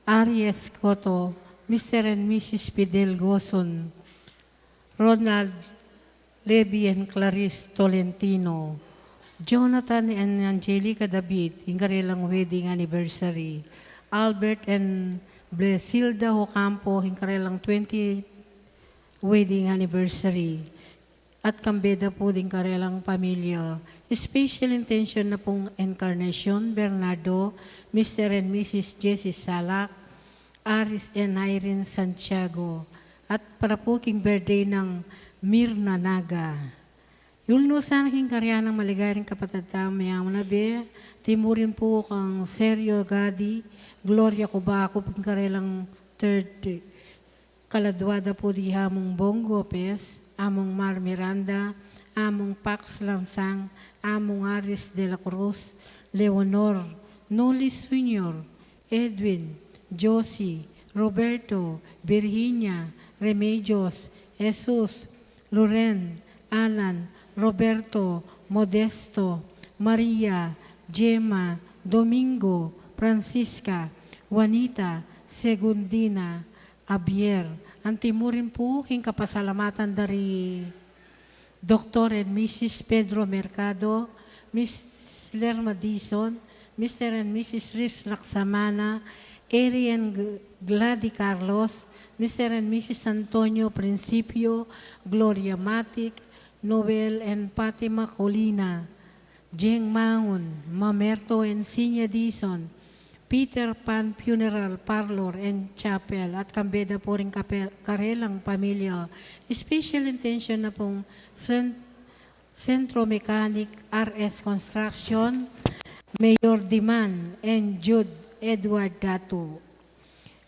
Speaker 3: Aries Cotto, Mr. and Mrs. Fidel Goson, Ronald Levy and Clarice Tolentino, Jonathan and Angelica David, yung kanilang wedding anniversary. Albert and Blesilda Ocampo, yung kanilang 20th wedding anniversary. At kambeda po din kanilang pamilya. Special intention na pong Encarnacion Bernardo, Mr. and Mrs. Jessie Salak, Aris and Irene Santiago. At para po king birthday ng Mirna Naga. Yulno sana king karya ng maligayang kapatid tamayang nabe, timurin po kang Sergio Gadi, Gloria Cubaco, pingkarelang third kaladwada po di hamong Bong Gopez, among Mar Miranda, among Pax Lansang, among Aris de la Cruz, Leonor, Nolis Jr., Edwin, Josie, Roberto, Virginia, Remedios, Jesus, Loren, Alan, Roberto, Modesto, Maria, Gemma, Domingo, Francisca, Juanita, Segundina, Abier. Antimurin po king kapasalamatan dari Dr. and Mrs. Pedro Mercado, Miss Lerma Dison, Mr. and Mrs. Riz Laksamana, Arian Glady Carlos, Mr. and Mrs. Antonio Principio, Gloria Matic, Noel and Fatima Colina, Jeng Mangon, Mamerto and Sinya Dison, Peter Pan Funeral Parlor and Chapel at kambeda po rin karelang pamilya. Special intention na pong Centro Mechanic RS Construction, Mayor Diman and Jude Edward Dato.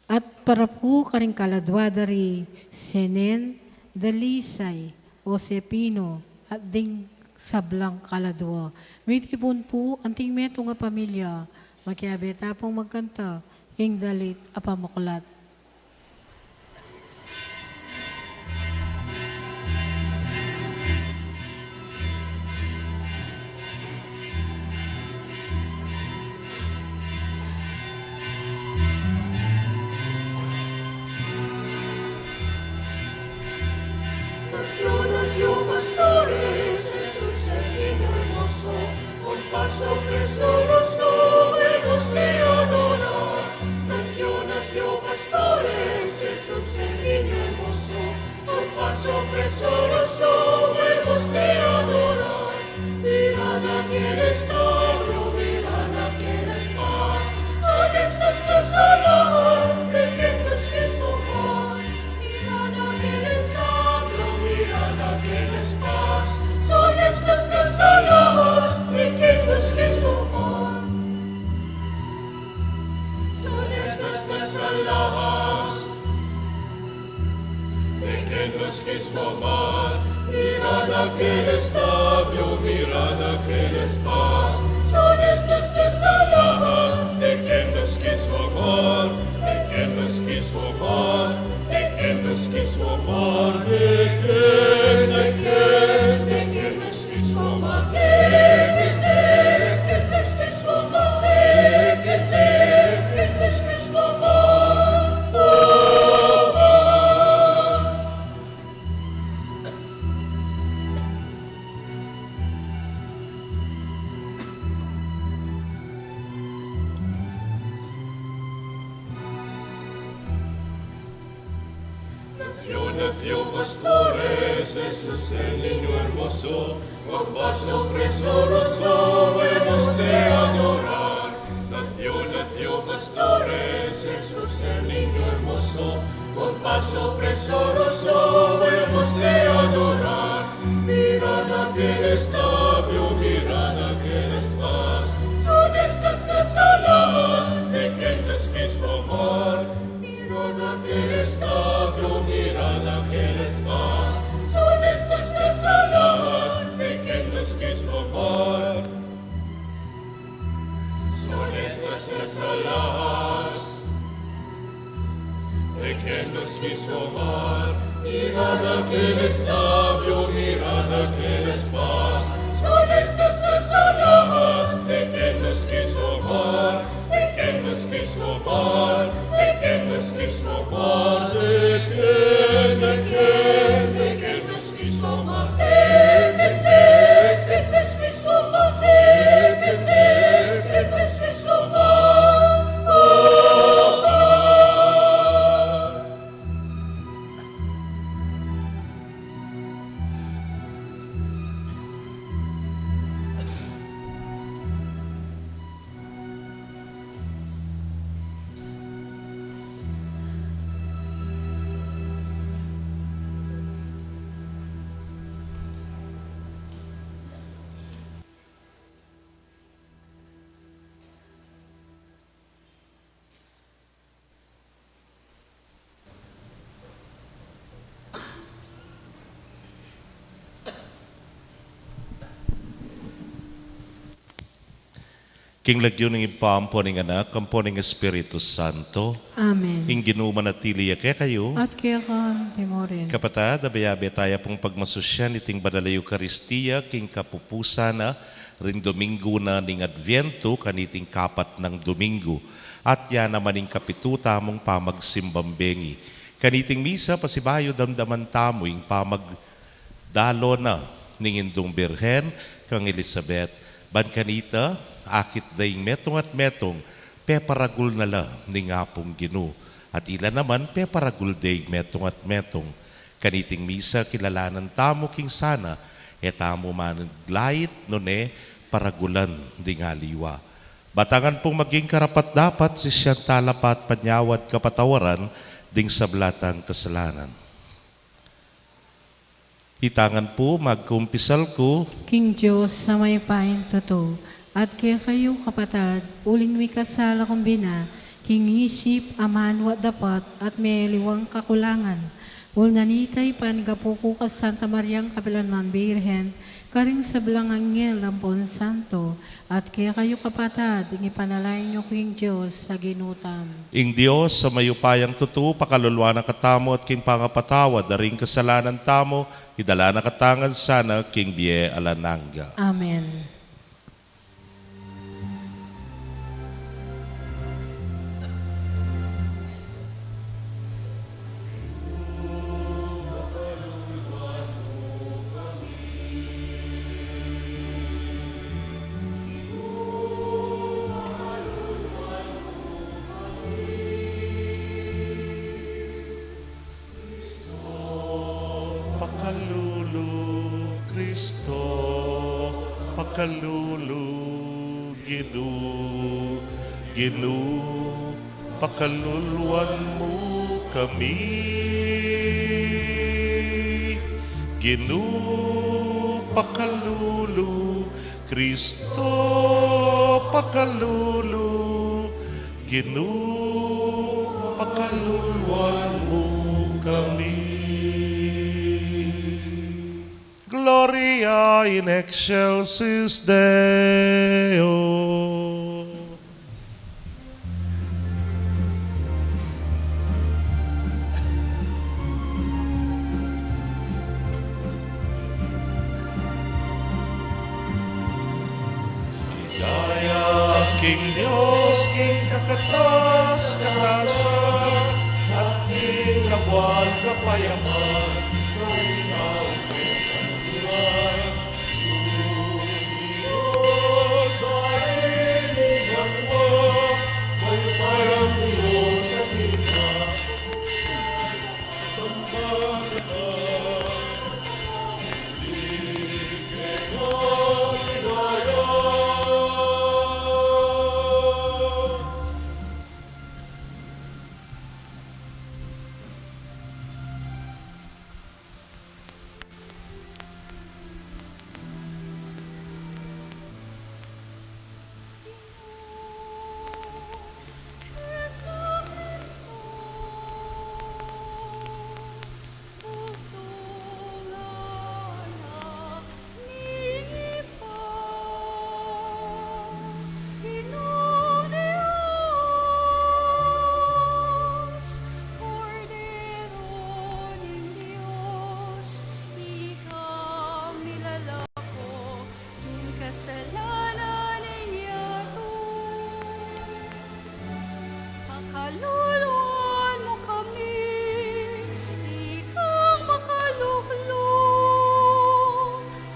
Speaker 3: At para po karing kaladwadari Senen, Dalisay, Josepino, at ding sablang kaladwa. Mitipon po, anting meto nga pamilya, makiabeta pong magkanta, ing dalit apamuklat.
Speaker 4: Paso precioso hemos de adorar. Nació, pastores, Jesús el niño hermoso. Con paso precioso hemos de adorar. Mirad aquel establo, mirad aquel paz. Son estas dos almas de quien nos quiso amar. Mirad aquel establo, mirad aquel paz. Son estas dos almas de quien nos quiso amar. Son estas dos almas de quien nos quiso amar. Mirad aquel establo, mirad aquel paz. Son estas dos almas de quien nos quiso amar. De quien nos quiso amar. De quien nos quiso amar. De quien nos quiso amar. Nació, pastores, Jesús el niño hermoso, con paso precioso hemos de adorar. Nació, pastores, Jesús el niño hermoso, con paso precioso hemos de adorar. Mirad aquel establo, mirad aquel paz, son estas dos almas de quien nos quiso amar. Mirad aquel establo, mirad aquel paz, son estas dos almas de quien nos quiso amar. mismo mar, mirad aquel establo, mirad aquel paz, son estas las alhajas de quien nos quiso amar, de quien nos quiso amar, de quien nos quiso amar, de quien nos quiso amar, de quien nos quiso amar, de quien nos quiso amar.
Speaker 5: King lagyo ng ipampo ng anak, kampo ng Espiritu Santo,
Speaker 3: Amen.
Speaker 5: ing ginumanatili kaya kayo,
Speaker 3: At kaya kan timorin.
Speaker 5: kapatad, abayabe tayo pong pagmasusyan iting badala Eucharistia, king kapupusana, rin Domingo na ning Adviento, kaniting kapat ng Domingo, at yan naman ing kapituta mong pamagsimbambengi. Kaniting misa, pasibayo damdaman tamo, ing pamagdalo na ning Indong Birhen, kang Elizabeth, ban kanita, akit daing metong at metong, peparagul na la ning apong Ginu. At ila naman, peparagul daing metong at metong. Kaniting misa, kilalanan tamo king sana, etamo managlait nune, paragulan ding aliwa. Batangan pong maging karapat dapat si siyang talapat panyawad kapatawaran ding sablatang kasalanan. Itangan po, magkumpisal ko,
Speaker 3: King Diyos sa may pain totoo, at kaya kayo kapatad, uling mi kasala kumbina, king isip, aman, wat dapat, at may liwang kakulangan. Ul nanitay pan gapuko ka Santa Mariang Kapilanman Birhen, karing sa belang anghel lampon santo, at kaya kayo kapatad, ipanalain nyo King Diyos sa ginutam.
Speaker 5: ing Diyos sa mayupayang tutu, pakalulwa na katamo at king pangapatawad, daring kasalanan tamo, idala na katangan sana, king Bie Alananga.
Speaker 3: Amen.
Speaker 5: Pakalulu, Kristo, pakalulu, Ginu, pakaluluan mo kami. Ginu, pakalulu, Kristo, pakalulu, Ginu, pakaluluan mo kami. Gloria in excelsis Deo. Hidaya, King Diyos, King kakatas, karasan, at King labuan, kapayaman, karinaw,
Speaker 6: kasalanan ninyato. Pakaluluan mo kami, ikang makaluklok,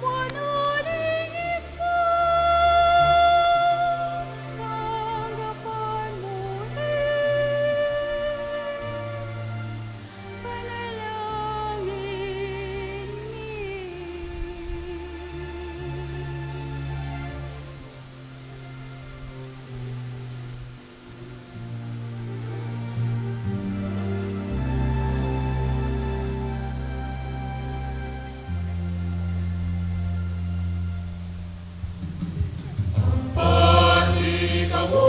Speaker 6: wanaling ipang, tanggapan mo panalangin mi.
Speaker 4: Pati kamu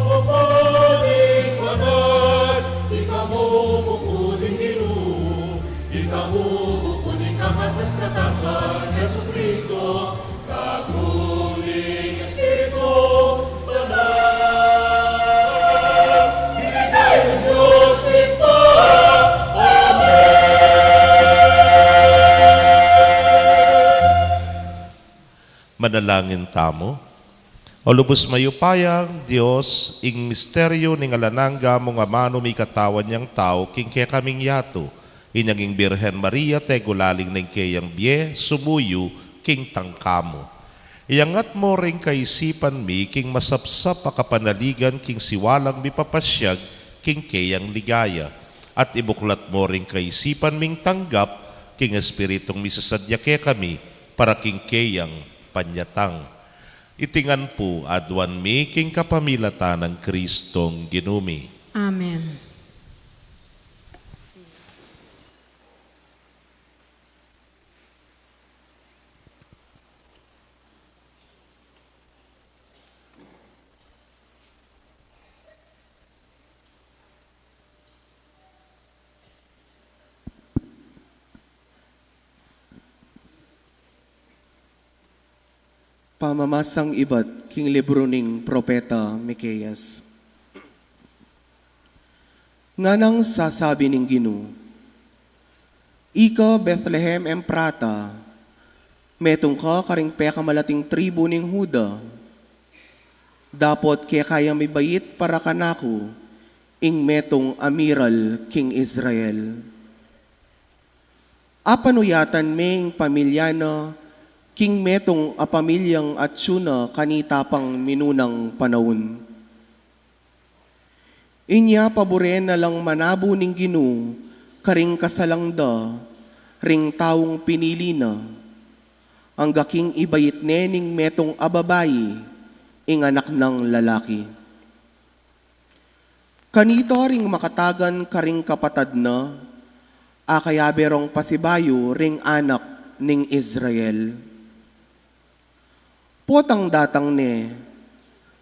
Speaker 4: bukuling banat, di kamu bukuling Ginoo, di kamu bukuling kahatas-katasan, Yesu Kristo, kagumling Espiritu, banat, ibigay ng Diyos Ipa.
Speaker 5: Manalangin tamo. O lubos mayupayang Dios, ing misteryo ning alananga mo nga mano mi katawan niyang tao, king kaya kaming yato, inyaging Birhen Maria, tegulaling ng kayang biye, sumuyo, king tangkamo. Iyangat mo rin kaisipan mi, king masapsap akapanaligan, king siwalang mi papasyag, king kayang ligaya. At ibuklat mo rin kaisipan ming tanggap, king espiritong misasadya kaya kami, para king kayang panyatang. Itingan po adwan mi king kapamilatan ng Kristong ginumi.
Speaker 3: Amen.
Speaker 1: Pamamasang ibat king libro ning propeta Miqueas. Nganang sasabi ning Ginoo, Ika Bethlehem Emprata, metong ka karing peka malating tribu ning Huda, dapot kaya kaya may bayit para kanako, ing metong amiral king Israel. Apanuyatan me ing pamilyana, king metong apamilyang atsuna kanita pang minunang panahon. Inya paboren na lang manabo ning Ginoo, karing kasalangda, ring taong pinili na, ang gaking ibayit ning metong ababayi, ing anak ng lalaki. Kanito ring makatagan karing kapatad na, akayaberong pasibayo ring anak ning Israel. Potang datang ne,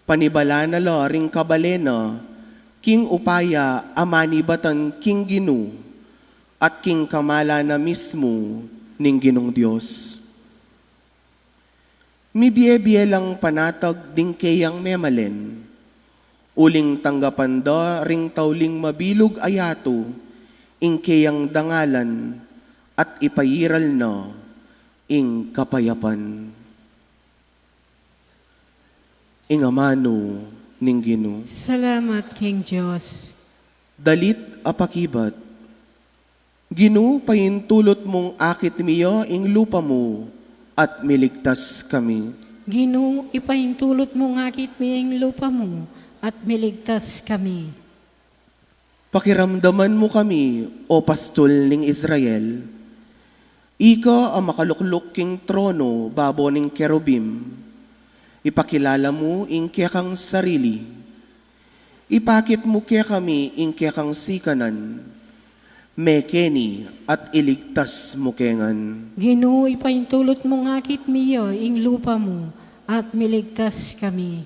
Speaker 1: panibala na la ring kabalena, king upaya amani batan king Ginoo, at king kamala na mismo ning Ginong Diyos. Mibiye-biye lang panatag ding kayang memalen, uling tanggapan da ring tauling mabilog ayato, ing kayang dangalan, at ipayiral na ing kapayapan. Ing amano ning Ginoo.
Speaker 3: Salamat, King Diyos.
Speaker 1: Dalit apakibat. Ginoo pahintulot mong akit miyo ing lupa mo at miligtas kami.
Speaker 3: Ginoo, ipahintulot mo ngakit miyang lupa mo at miligtas kami.
Speaker 1: Pakiramdaman mo kami, o pastol ning Israel. Ika ang makaluklok king trono, babo ning kerubim. Ipakilala mo ing kekang sarili. Ipakit mo kaya kami ing kekang sikanan. Mekeni at iligtas mo kengan.
Speaker 3: Ginoo, ipahintulot mo ngakit miyo ing lupa mo at miligtas kami.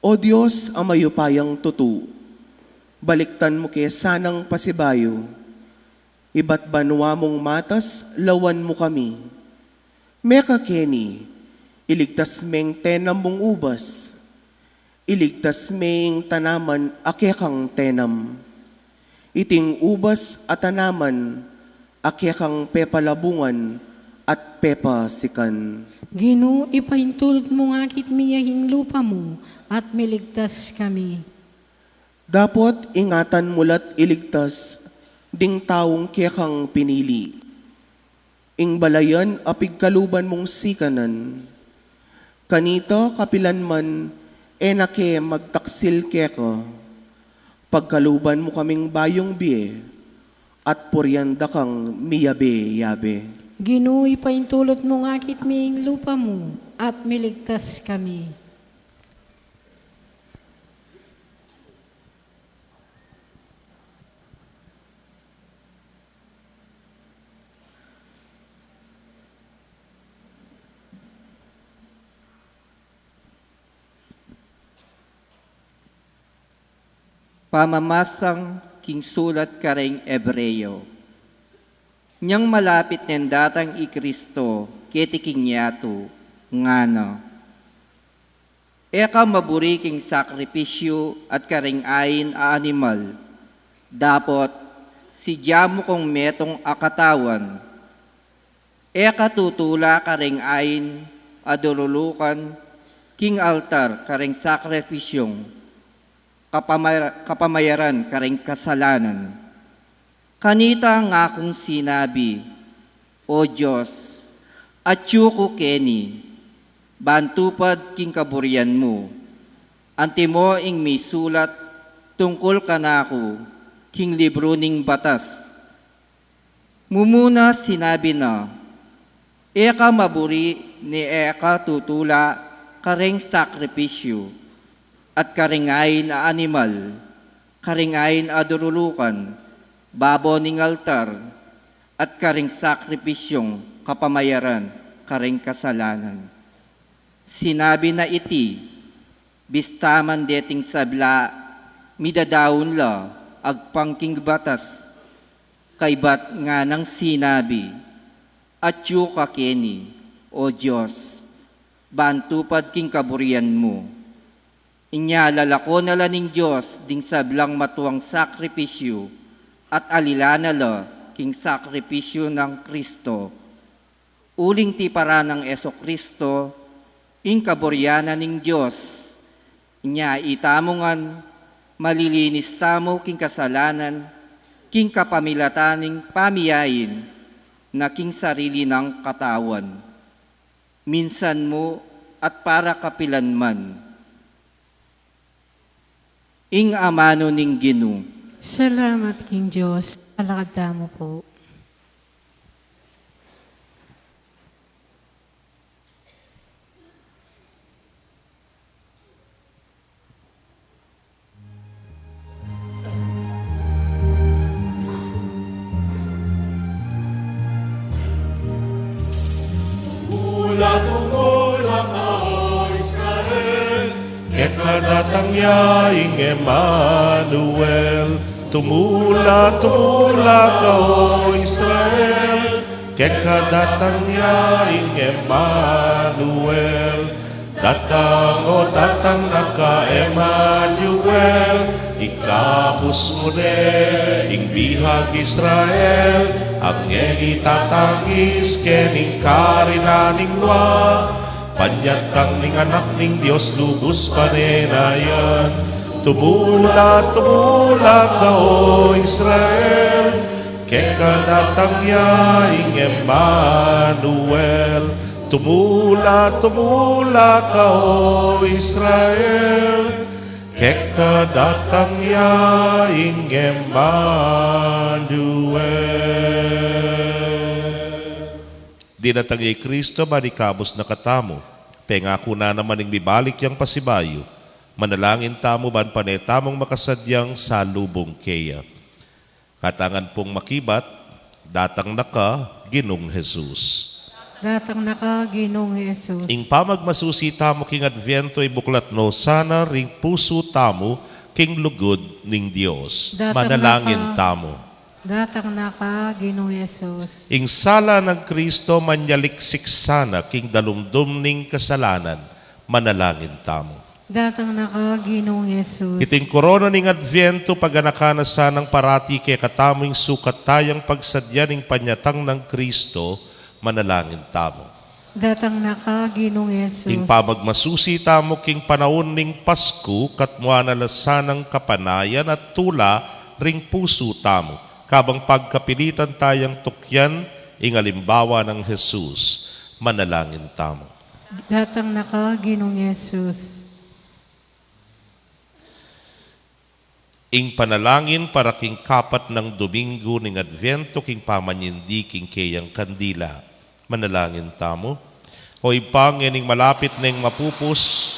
Speaker 1: O Diyos, ang mayupayang tutu, baliktan mo kaya sanang pasibayo. Iba't banwa mong matas, lawan mo kami. Meka Keni, iligtas meng tenam mong ubas. Iligtas meng tanaman akekang tenam. Iting ubas at tanaman akekang pepalabungan at pepa sikan.
Speaker 3: Ginoo, ipahintulot mo nga kit miyahing lupa mo at miligtas kami.
Speaker 1: Dapat ingatan mulat iligtas ding taong kekang pinili. Ing balayan apig kaluban mong sikanan. Kanito kapilan man enake magtaksil keka. Pagkaluban mo kaming bayong biye at puryanda kang miyabe-yabe.
Speaker 3: Ginoo, ipahintulot mo nga kit miyahing lupa mo at miligtas kami.
Speaker 7: Pamamasang king sulat kareng Ebreo. Nyang malapit nen datang i Kristo, kiti king yato, ngano. Eka maburi king sakripisyo at kareng ayin a animal. Dapot, si jamu kong metong akatawan. Eka tutula kareng ayin, adululukan, king altar kareng sakripisyong. Kapamayaran kareng kasalanan. Kanita nga akong sinabi, O Diyos, atyuko keni, bantupad king kaburian mo. Antimo ing may sulat tungkol kanako, king libro ning batas. Mumuna sinabi na, eka maburi ni eka tutula kareng sakripisyo, at karingayin a animal, karingayin a durulukan, babo ning altar, at karing sakripisyong kapamayaran, karing kasalanan. Sinabi na iti, bistaman deting sabla, midadaon la, agpangking batas, kaybat nga nang sinabi, at yu kakeni, O Diyos, bantupad king kaburian mo. Inyalalako nala ning Diyos ding sablang matuang sakripisyo at alilanala king sakripisyo ng Kristo. Uling ti para ng Eso Kristo, ing kaburyana ning Diyos. Inya itamongan, malilinis tamo king kasalanan, king kapamilataning pamiyayin, na king sarili ng katawan. Minsan mo at para kapilanman. Ing amano ning Ginoo.
Speaker 3: Salamat, King Diyos. Alakad mo po.
Speaker 4: Tumula ka, O Israel,
Speaker 5: Kekadatang yaing Emmanuel, tumula ka o Israel. Kekadatang yaing Emmanuel, datang na ka Emmanuel. Ikabus mo ing bihag Israel, ang ngeni tatangis kening karinaning luwa. Panyatang ning anak ning Dios lubos panenayan. Tumula ka o Israel, kekadatang yaing Emmanuel. Tumula ka o Israel, kekadatang yaing Emmanuel. Dinatang ay Kristo, manikabos na katamo. Pengako na naman ng bibalik yang pasibayo. Manalangin tamo ban panetamong makasadyang sa lubong keya. Katangan pong makibat, datang na ka, Ginong Jesus.
Speaker 3: Datang na ka, Ginong Jesus.
Speaker 5: Ing pamagmasusi tamo king Advento ay buklat no, sana ring puso tamo king lugod ning Dios.
Speaker 3: Datang
Speaker 5: Manalangin
Speaker 3: na ka.
Speaker 5: tamo.
Speaker 3: Datang na ka, Ginong Jesus.
Speaker 5: Ing sala ng Kristo manyaliksik sana king dalumdum ning kasalanan. Manalangin tamo.
Speaker 3: Datang na ka, Ginong Jesus.
Speaker 5: Iting korona ning Advento paganakana sanang parati kay kataming sukat tayang pagsadya ning panyatang ng Kristo, Manalangin tamo.
Speaker 3: Datang naka, Ginong Yesus.
Speaker 5: Ing pamagmasusi tamo king panahon ning Pasko, kat muanalasanang kapanayan at tula ring puso tamo. Kabang pagkapilitan tayang tukyan, ing alimbawa ng Jesus. Manalangin tamo.
Speaker 3: Datang naka, Ginong Yesus.
Speaker 5: Ing panalangin para king kapat ng Domingo ning Advento king pamanyindi king kayang kandila. Manalangin tamo. O ipang yaning malapit ning mapupus.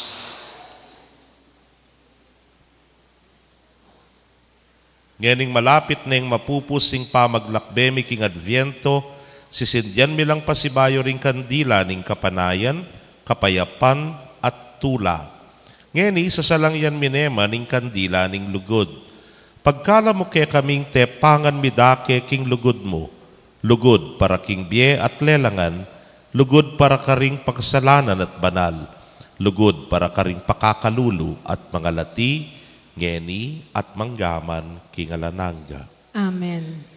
Speaker 5: Nganing malapit ning mapupus ing pamaglakbemi king Advento, sisindyan milang pasibayo ring kandila ning kapanayan, kapayapan at tula. Ngeni sasalangyan minema ning kandila ning lugod. Pagkala mo kay kaming tepangan midake king lugod mo, lugod para king biye at lelangan, lugod para karing pakasalanan at banal, lugod para karing pakakalulu at mga lati, ngeni at manggaman king alananga.
Speaker 3: Amen.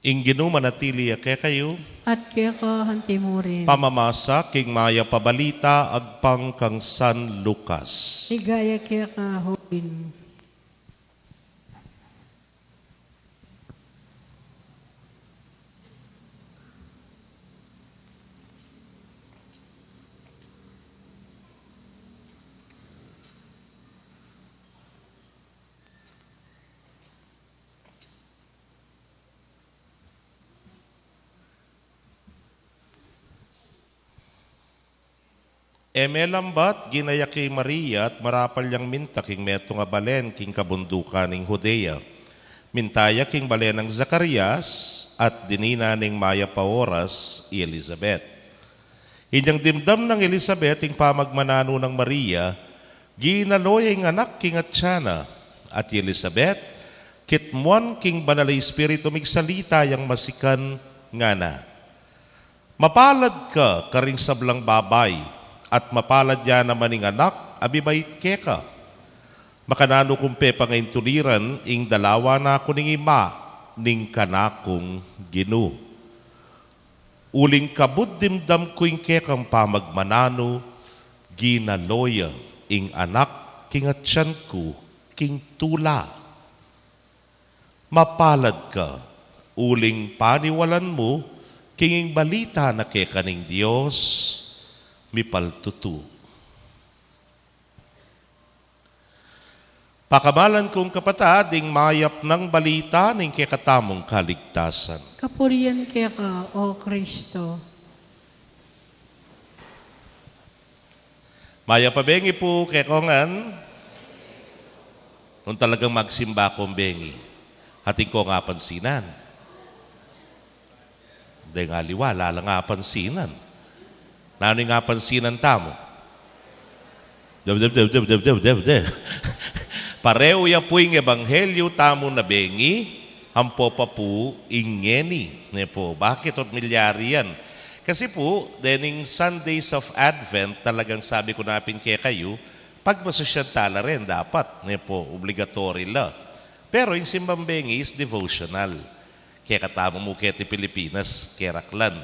Speaker 5: Ing ginumanatili kay kayo,
Speaker 3: At kaya ka hantimurin.
Speaker 5: pamamasa king maya pabalita agpang kang San Lucas.
Speaker 3: Igaya kaya ka hubin.
Speaker 5: Emelambat ginaya kay Maria at marapal yang minta king meto nga balen king kabundukan ning Judea. Mintaya king balen ng Zacarias at dinina ning Maya Paoras i Elizabeth. Inyang dimdam ng Elizabeth ing pamagmanano ng Maria, ginaloy ang anak king Atsyana at Elizabeth, kitmuan king banalay espiritu migsalita yang masikan nga na. Mapalad ka karing sablang babay, at mapalad ya naman ing anak, abibait keka. Makanano kumpe pangayin tuliran, ing dalawa na ako ning ima, ning kanakong Ginu. Uling kabud dimdam ko ing kekang pamagmanano, ginaloya ing anak king atyan ko, king tula. Mapalad ka, uling paniwalan mo, king balita na keka ning Diyos, mipaltutu. Pakamalan kong kapatid, ding mayap ng balita ng kekatamong kaligtasan.
Speaker 3: Kapurian kaya ka, O Kristo.
Speaker 5: Maya pa bengi po kekongan, nung talagang magsimba kong bengi, hating ko nga pansinan. Hindi nga liwa, lala nga pansinan. Nano nga pansinan tamo? Pareho ya po yung ebanghelyo tamo na bengi, hampo pa po ingeni. Ne po, bakit at milyari yan? Kasi po, dening Sundays of Advent, talagang sabi ko napin kaya kayo, pag masusyantala rin, dapat, po, obligatory la. Pero yung simbang bengi is devotional. Kaya katama mo kaya ti Pilipinas, keraklan.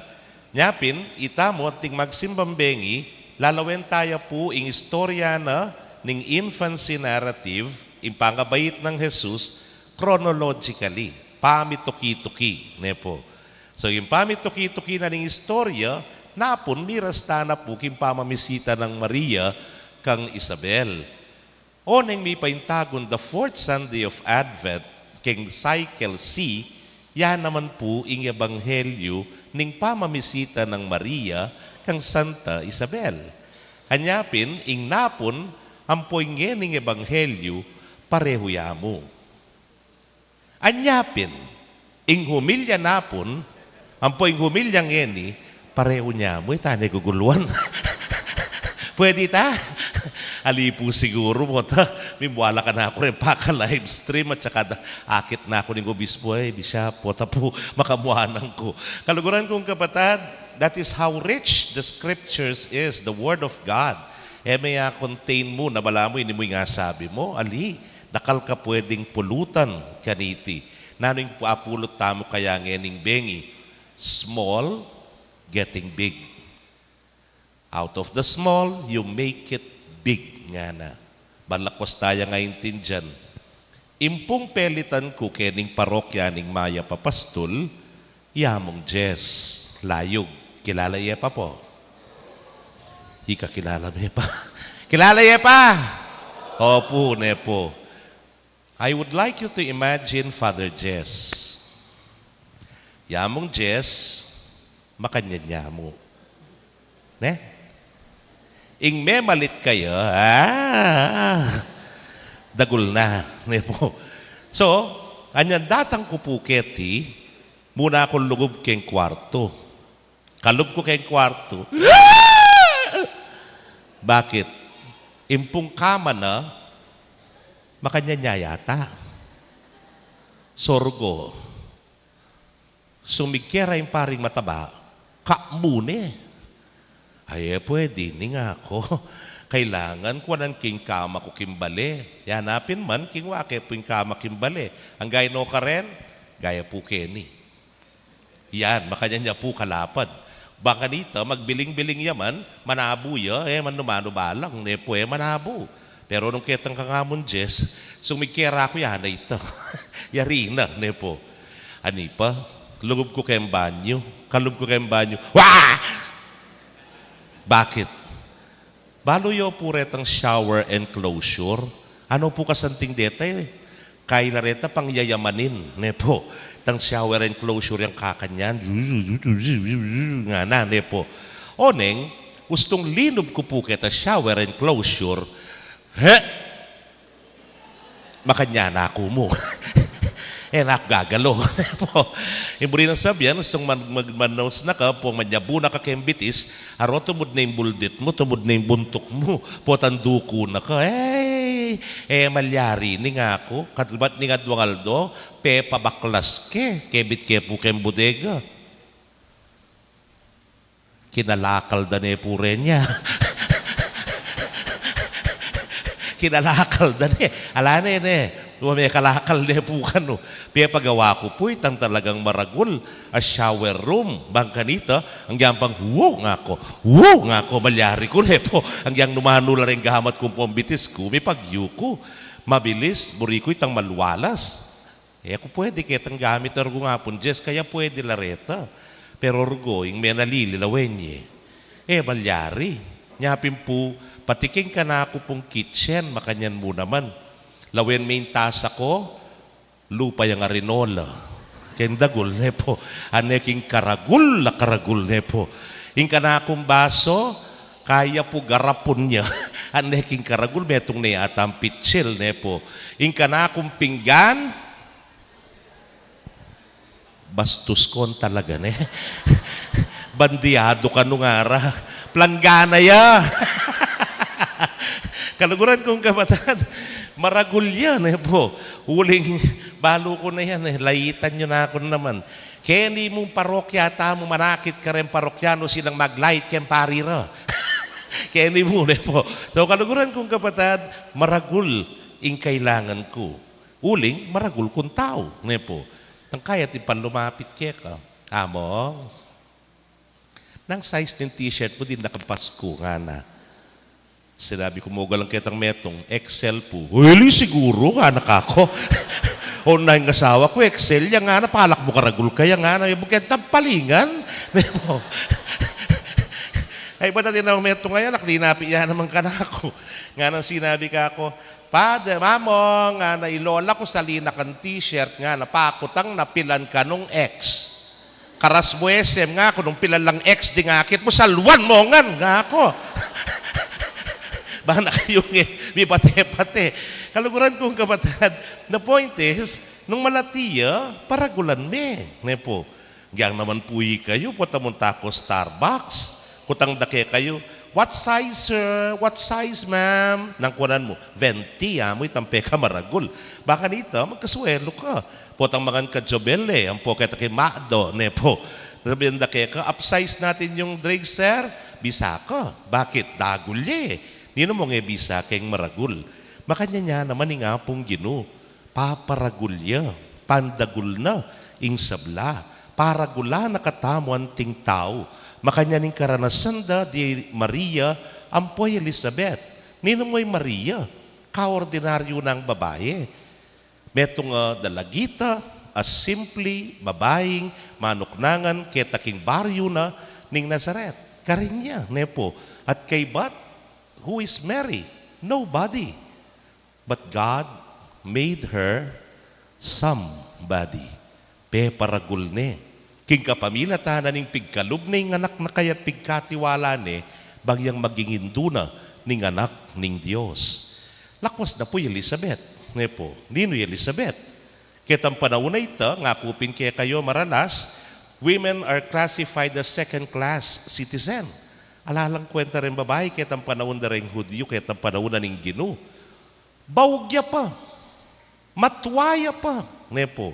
Speaker 5: Nyapin, itamo at ting magsimbang bengi, lalawen tayo po ing istorya na ning infancy narrative, yung pangabayit ng Jesus, chronologically, pamituki-tuki, po. So yung pamituki-tuki na ning istorya, napon mirasta na po king pamamisita ng Maria kang Isabel. O nang may paintagon the fourth Sunday of Advent, king cycle C, yan naman po ing ebanghelyo ning pamamisita ng Maria kang Santa Isabel. Anyapin, ing napon, ampoy ngening ebanghelyo, pareho yamo. Anyapin, ing humilya napon, ampoy humilya ngeni, pareho niya mo, itanay guguluan. Pwede ta? Alipo siguro mo ta. Mimwala ka na ako rin paka-live stream at saka akit na ako ng obispo bisya po tapo makamuhanan ko. Kaluguran kong kapatid, that is how rich the scriptures is, the word of God. May contain mo, nabala mo, hindi mo nga sabi mo, ali, nakal ka pwedeng pulutan kaniti. Naning apulot tamo kaya ngening bengi. Small, getting big. Out of the small, you make it big nga na. Balakwas tayo ngayon dyan. Impong pelitan ko kening parokya ning Maya Papastol, yamong Jess, layog. Kilala ye pa po? Hika kilala me pa. Kilala ye pa? Opo, nepo. I would like you to imagine Father Jess. Yamong Jess, makanya mo. Ne? Ing memalit kayo, dagul na. Ne po. So, anyan datang kupuketi, muna akong lugub keng kwarto. Kalub ko keng kwarto. Bakit? Impong kama na, makanya niya yata. Sorgo. Sumigkera yung paring mataba, mune. Ay, pwede, ni nga ako. Kailangan ko ng king kama ko kimbale. Yanapin man, king wake po yung kama kimbale. Ang gaya no ka rin, gaya po Kenny. Yan, makanya niya po kalapad. Baka nito, magbiling-biling yaman, manabo ya, manumano balang, po manabo. Pero nung ketang kangamon, Jess, sumigkera ko yan na ito. Yarina, po. Ani pa? Lugub ko kayong banyo. Kalub ko kayong banyo. Wah! Bakit? Baloyo po retang shower enclosure. Ano po kasanting deta Kaya na reta pang yayamanin. Nepo. Tang shower enclosure yung kakanyan. Nga na, nepo. Oneng, gustong linub ko po kita shower enclosure. Makanya na ako mo. Nakgagalo. Imburi ng sabihan, gustong mag-announce na ka, po manyabu na ka kembitis, aro tumod na yung buldit mo, tumod na yung buntok mo, po tanduko na ka, malyari, ni nga ako, katulad ni nga Duangaldo, pabaklas kebit ke po kem bodega. Kinalakal da ne po rin niya. Kinalakal da ne. Ala ne. May kalakal na po ka, no. Pia pagawa ko po, itang talagang maragul, a shower room. Bangkanita, ang yampang, wow nga ko, malyari ko, po. Ang yang numanula rin gahamat kong pombitis ko, may pagyo ko. Mabilis, buri ko itang malwalas. Ako pwede kitang gamit na rugo nga po, Jess, kaya pwede lareta. Pero rugo, yung may nalililawen malyari. Nyapin po, patiking ka na ako pong kitchen, makanyan mo naman. Lawen may tasa ko, lupa yung arinola. Kendagul po. Aneking karagul po. Yung kanakong baso, kaya po garapon niya. Aneking karagul, metong na yata ang pitsil po. Yung kanakong pinggan, bastos kon talaga Bandiado ka nung ara. Planggana ya. Kaluguran kong kapatid, maragul yan po. Huling balo ko na yan layitan nyo na ako naman. Keni mong parokya, tamo manakit ka rin parokyano silang maglight ken parira. Keni mo, nepo. So, kaluguran kong kapatid, maragul ing kailangan ko. Uling, maragul kong tao, nepo. Nang kaya tipan lumapit kaya ka. Amo, nang size ng t-shirt mo din nakapasko nga na. Sinabi ko mo galang kitang metong, Excel po. Huli siguro nga nakako. O na yung asawa ko, Excel, yan nga na, palak mo karagul kaya nga na, yung bukit palingan. Ay, ba't natin ang meto ngayon, naklinapi yan naman ka na ako. Nga nang sinabi ka ako, Padre, mamo, nga na ilola ko sa linakan t-shirt, nga napakutang napilan ka nung X. Karas mo SM nga, kung nung pilan lang X, di ngakit mo, salwan mo nga ako. Baka na kayo may pate-pate. Kaluguran kong kapatid, the point is, nung malatiya, paragulan me. Nepo, giyang naman puyi kayo, putamon tako Starbucks, kutang dake kayo, what size, sir? What size, ma'am? Nang kunan mo, 20, amoy tampe ka maragul. Baka nito, magkasuelo ka. Potang magan ka jobele, ang poket kay Macdo, nepo. Sabihin dake ka, upsize natin yung drink, sir. Bisa ka. Bakit? Dagulye. Nino mo nga bisa keng maragul. Makanya niya naman nga pong Gino, paparagulya, pandagul na, ing sabla, paragula nakatamo ang ting tao. Makanya ning karanasan da di Maria, ampoy Elizabeth. Nino mo'y Maria, kaordinaryo ng babae. Metong dalagita, as simply, babaeng, manuknangan, ketaking baryo na, ning Nazaret. Karinya, nepo. At kay Bat, who is Mary? Nobody. But God made her somebody. Pe paragul ne. King kapamilya tanan ning pigkalub na yung anak na kaya't pigkatiwala ne, bagyang maging induna ning anak ning Diyos. Lakwas na po yung Elizabeth. Ne po, nino yung Elizabeth? Kitang panahon na ito, nga kupin kaya kayo maranas, women are classified as second-class citizen. Alalang kwenta rin babae, kitang panahon na rin Hudyo, kitang panahon na ning Gino. Bawagya pa. Matwaya pa. Nepo.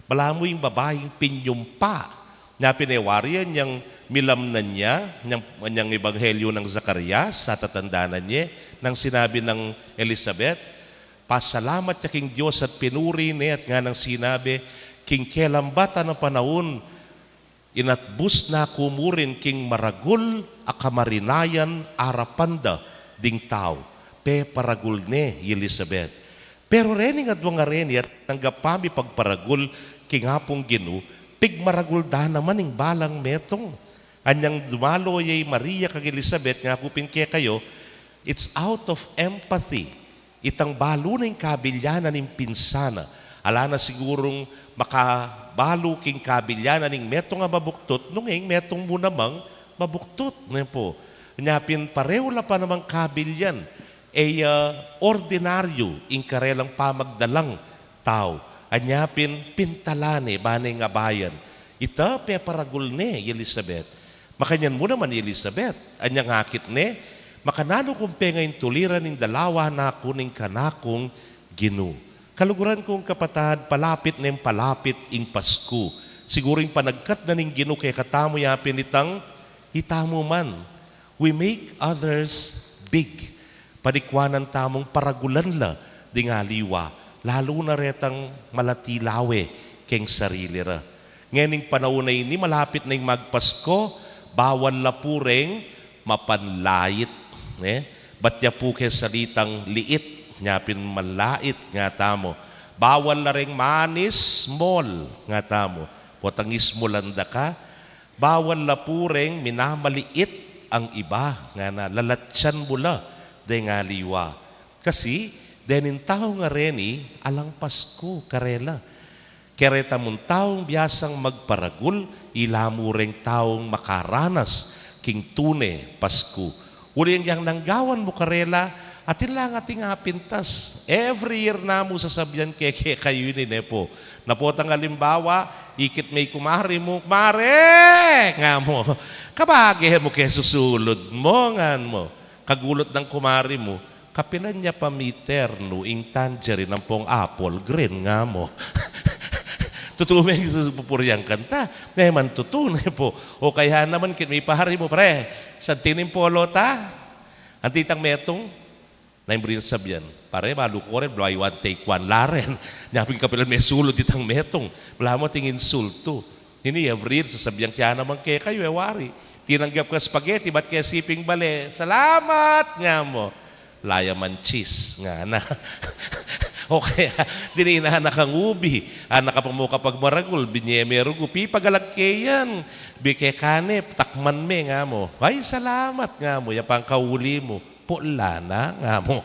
Speaker 5: Malamo yung babaeng pinyumpa. Nya pinewarian niyang milamnan niya, niyang ebanghelyo ng Zacarias, sa tatandanan niya, nang sinabi ng Elizabeth, pasalamat niya king Diyos at pinuri niya, at nga nang sinabi, king kelambata ng panahon, inatbus na kumurin king maragul akamarinayan arapanda ding tao. Pe paragul ne Elizabeth. Pero rin nga duwa nga rin at nanggapami pagparagul king hapong Gino, pigmaragul da naman ing balang metong. Anyang dumalo yay Maria kag Elizabeth nga kupin kaya kayo, it's out of empathy. Itang balo na yung kabilyanan ng pinsana. Ala na sigurong makabalo king kabilyanan ng metong nga mabuktot, nung metong mo namang mabuktot. Po. Nyapin pareho la pa namang kabilyan, ordinaryo ing karelang pamagdalang tao. Anyapin pintalane, banay nga bayan. Ita pe paragul ne, Elizabeth. Makanyan mo naman Elizabeth, anyang hakit ne, makanano kong pengayin tuliran ng dalawa na kuning kanakong Gino. Kaluguran kong kapatad, palapit na yung palapit ing Pasko. Siguro yung panagkat na ning Gino kay katamo yapin itang hitamo man. We make others big. Padikwanan tamong paragulan la ding aliwa. Lalo na retang malatilawe keng sarili ra. Ngayon panahon na ini, malapit na yung magpasko, bawal la pureng mapanlait. Batya po kay salitang liit, nyapin manlait nga tamo. Bawal na ring manis, small nga tamo. Potang ismolanda ka. Bawal la pureng minamaliit ang iba nga na lalatsyan mula de nga liwa. Kasi denin tao nga reni alang Pasko karela. Kereta mong taong biyasang magparagul, ilamu ring taong makaranas king tune Pasko. Uli yang nanggawan mo karela, atin lang ating apintas. Every year na mo sasabihan keke kayo ni Nepo. Napotang halimbawa, ikit may kumari mo, mare! Nga mo, kabage mo kaya susulod mo, nga mo. Kagulot ng kumari mo, kapilan niya pa meter no, ing tangerine ng pong apple, green nga mo. Totoo may pupuriyang kanta. Naman totoo na po. O kaya naman, may pahari mo, pre, sa tinim polo ta, ang titang metong, na yung rin sabihan, pare, maluko rin, buy one, take one, laren. Nyapin kapilan, may sulod ditang metong. Wala mo tingin sulto. Hindi, every year, sasabihan kaya naman kayo, wari. Tinanggap ka spaghetti, ba't kaya siping bale? Salamat nga mo. Layaman cheese nga na. O kaya, dininahan kang ubi. Anak ka pa mo kapag maragul, binyemerugo, pipagalag kayan. Bike kanep, takman me nga mo. Ay, salamat nga mo, yapang kauli mo. Pula na nga mo.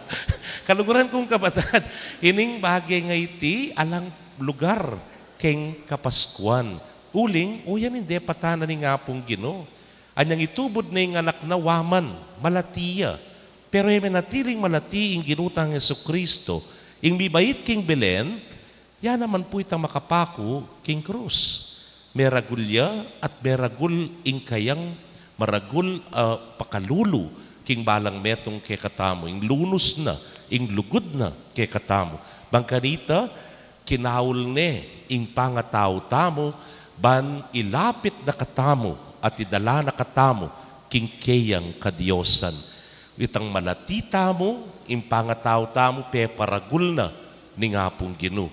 Speaker 5: Kaluguran kong kabatad, ining bagay nga iti, alang lugar, keng kapaskuan. Uling, o yan hindi patana ni nga pong Ginoo. Anyang itubod na yung anak na waman, malatiya. Pero yung natiling malati yung ginutang Jesucristo, yung bibait king Belen, yan naman po itang makapako king krus. Meragulya at meragul ing kayang maragul pakalulu king balang metong kay katamo. Yung lunos na, yung lugod na kay katamo. Bangkanita, kinahul ne, ing pangataw tamo, ban ilapit na katamo at idala na katamo king kayang kadiyosan. Itang malatita mo, impangataw tamo, peparagul na, ni nga pong Ginoo.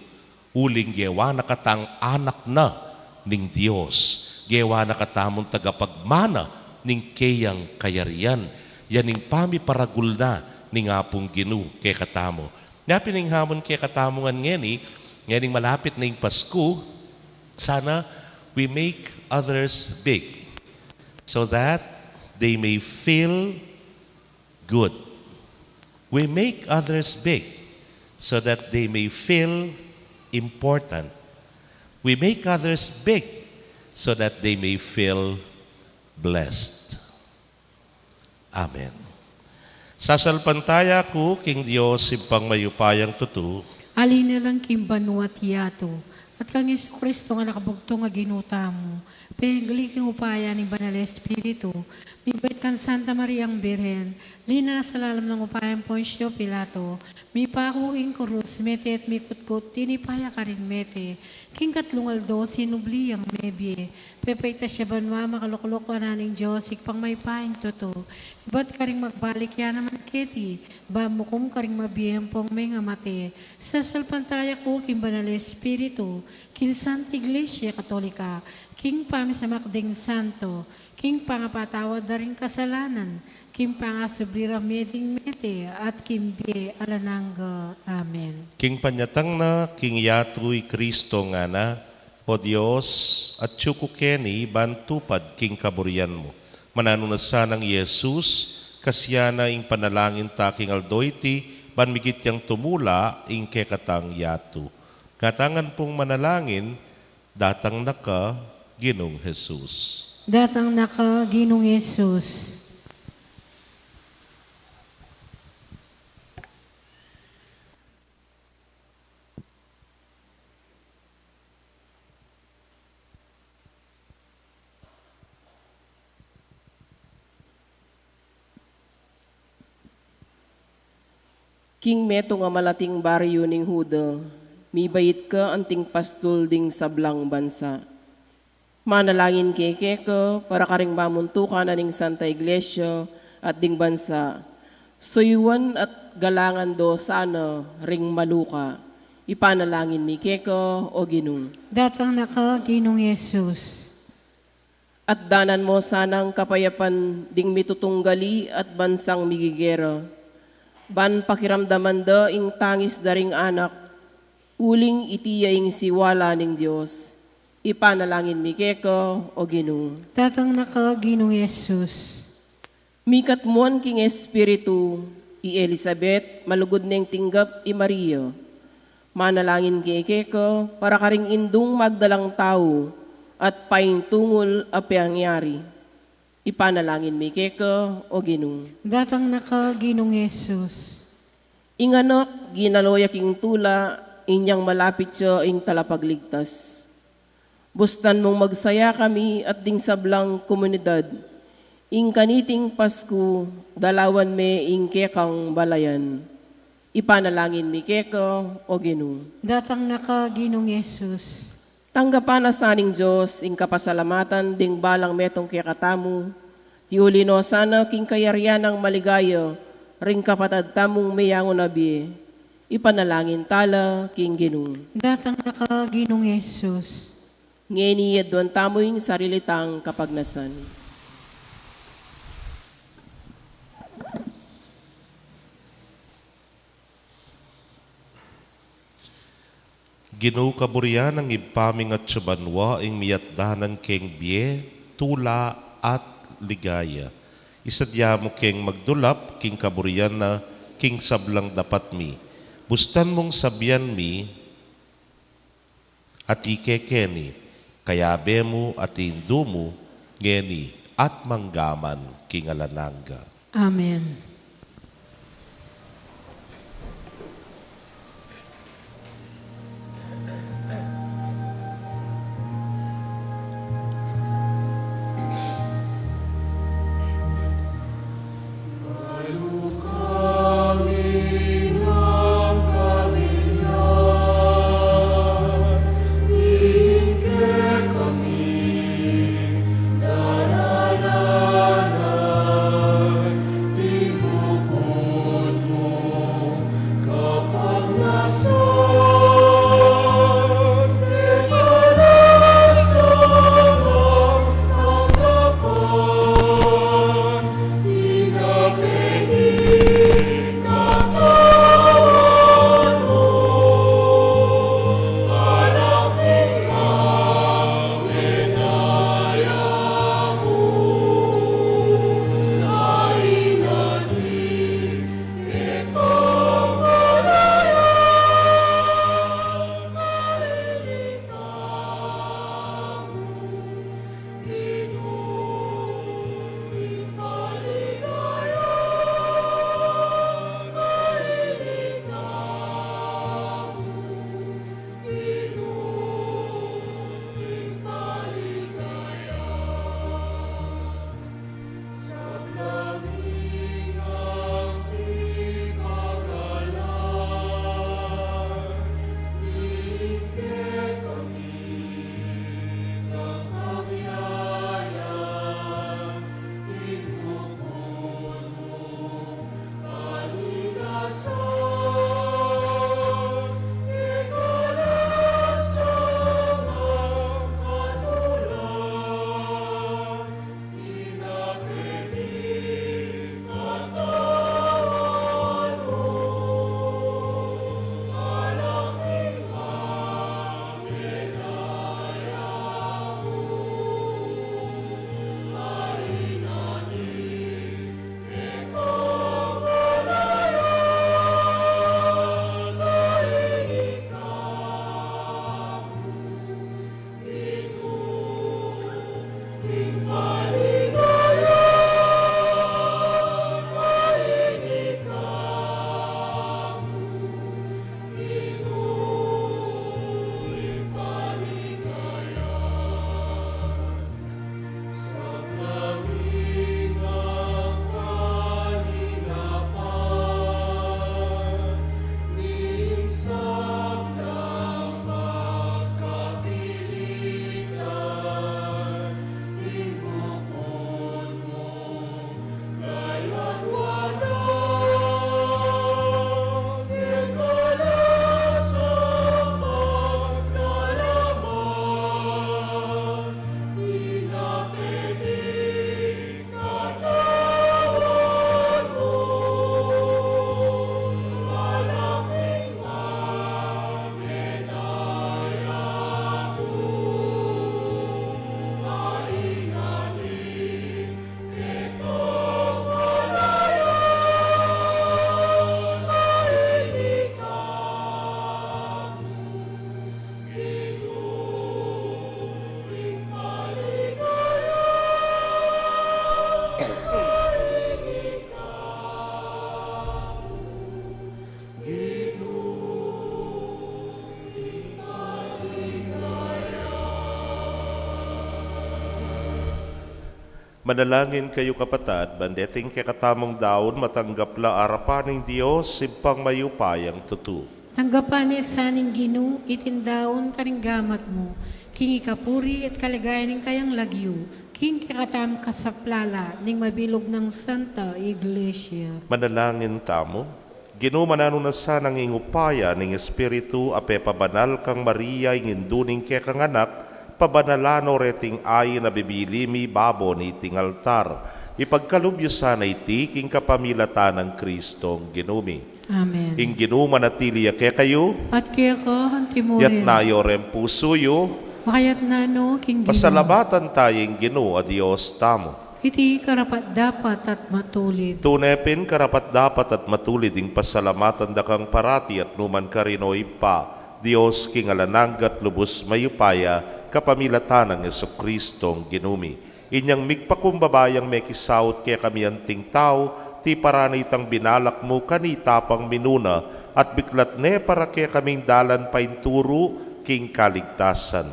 Speaker 5: Uling gewa na katang anak na, ning Diyos. Gewa na katamong tagapagmana, ning kayang kayarian. Yaning pamiparagul na, ni nga pong Ginoo, kay katamo. Napining hamon kay katamongan ngeni, nganing malapit na yung Pasko, sana we make others big so that they may feel good. We make others big so that they may feel important. We make others big so that they may feel blessed. Amen. Sasalpantaya ko, King Diyos, impang mayupayang tutu,
Speaker 3: Alin na lang kimbanwa tiyato, at kang Yesu Kristo nga nakabugtong nga ginuta mo, pengaliking upaya ni Banal Espiritu, mibait kan Santa Maria ang Birhen, lina sa lalam ng upayang Poncio Pilato, mi pakuing kurus, mete at mi kutkut, tinipaya ka rin mete, king katlungaldo, sinubli ang mebye, pepeita siya banwa, makalukulok ka naning Diyos, ikpang may paing toto, iba't ka rin magbalik yan naman keti, bamukum ka rin mabiyempong may nga mate, sa salpantaya ko, king Banal Espiritu, king Santa Iglesia Katolika, king pamisamakding santo, king pangapatawad na rin kasalanan, king pangasublira meding mete, at king biye alanangga. Amen.
Speaker 5: King panyatang na, King Yatuy Kristo nga na, o Diyos, at tsukukeni, bantupad, King kaburian mo. Mananunod sanang Yesus, kasyana ing panalangin ta, King Aldoyti, banmigit yang tumula, ing kekatang Yatu. Katangan pong manalangin, datang naka, Ginong Jesus.
Speaker 3: Datang naka Ginong Yesus.
Speaker 2: King meto nga malating baryo ning Huda, mibait ka anting pastol ding sablang bansa. Manalangin keke ka para karing mamuntukan na ning Santa Iglesia at ding bansa. Suyuan at galangan do sana ring maluka. Ipanalangin mi keko o Ginoo.
Speaker 3: Datang naka Ginong Yesus.
Speaker 2: At danan mo sanang kapayapan ding mitutunggali at bansang migigera. Ban pakiramdaman da ing tangis daring anak, uling itiya ing siwala ning Diyos. Ipanalangin mi keko o Ginoo.
Speaker 3: Datang naka Ginong Yesus.
Speaker 2: Mikat muan king Espiritu, i Elizabeth, malugod neng tinggap i Maria. Manalangin keko para karing indung magdalang tao at paing tungol a pangyari. Ipanalangin mi keko o Ginoo.
Speaker 3: Datang naka Ginong Yesus.
Speaker 2: Inganak, ginaloya king tula, inyang malapit siya ing talapagligtas. Bustan mong magsaya kami at ding sablang komunidad. Ing kaniting Pasko, dalawan me ing kekang balayan. Ipanalangin mi keko o Ginoo.
Speaker 3: Datang naka Ginong Yesus.
Speaker 2: Tanggapan na saning Diyos, ing kapasalamatan, ding balang metong kaya katamu, ti ulino sana king kayarian ng maligaya, ring kapatad tamong mayango nabi, ipanalangin tala king Ginoo.
Speaker 3: Datang ka Ginong Yesus.
Speaker 2: Ngeni yadwan tamoing sarilitang kapagnasan.
Speaker 5: Ginoo kaburian ang ipaming at subanwa ing miyatdanan keng biye, tula at ligaya. Isadya mo keng magdulap king kaburian na king sablang dapat mi. Bustan mong sabyan mi at ikekeni, kayabe mo at indu mo, ngeni at manggaman king alananga.
Speaker 3: Amen.
Speaker 5: Manalangin kayo kapatad, bandeting kakatamong daon matanggap la arapan ng Diyos, simpang mayupayang tutu.
Speaker 3: Tanggapan ni saning Ginu, itindaon karinggamat mo, king ikapuri at kalagayan ng kayang lagyo, king kikatam kasaplala, ning mabilog ng Santa Iglesia.
Speaker 5: Manalangin tamo. Ginoo manano na sa nang ingupaya ning Espiritu ape pabanal kang Maria inginduning ke kang anak, pabanalano reting ay na bibilimi babo ni ting altar. Ipagkalubyo sana iti king kapamilatan ng Kristong ginumi.
Speaker 3: Amen.
Speaker 5: Ing Ginoo manatili ke kayo,
Speaker 3: At kaya ka,
Speaker 5: yat
Speaker 3: hantimurin,
Speaker 5: nayo rem pusuyo,
Speaker 3: makayat na no, king Ginu,
Speaker 5: pasalamatan tayong Ginoo a Dios tamo.
Speaker 3: iti karapat dapat at matulid.
Speaker 5: Tunepin karapat dapat at matulid ing pasalamatan da kang parati at numan karinoy pa, Dios king alananggat lubos mayupaya, kapamilatan ng Jesucristong ginumi. Inyang migpakumbabayang may kisaut kaya kami anting tao, ti paranitang binalak mo kanita pang minuna, at biklat ne para kaya kaming dalan painturo king kaligtasan.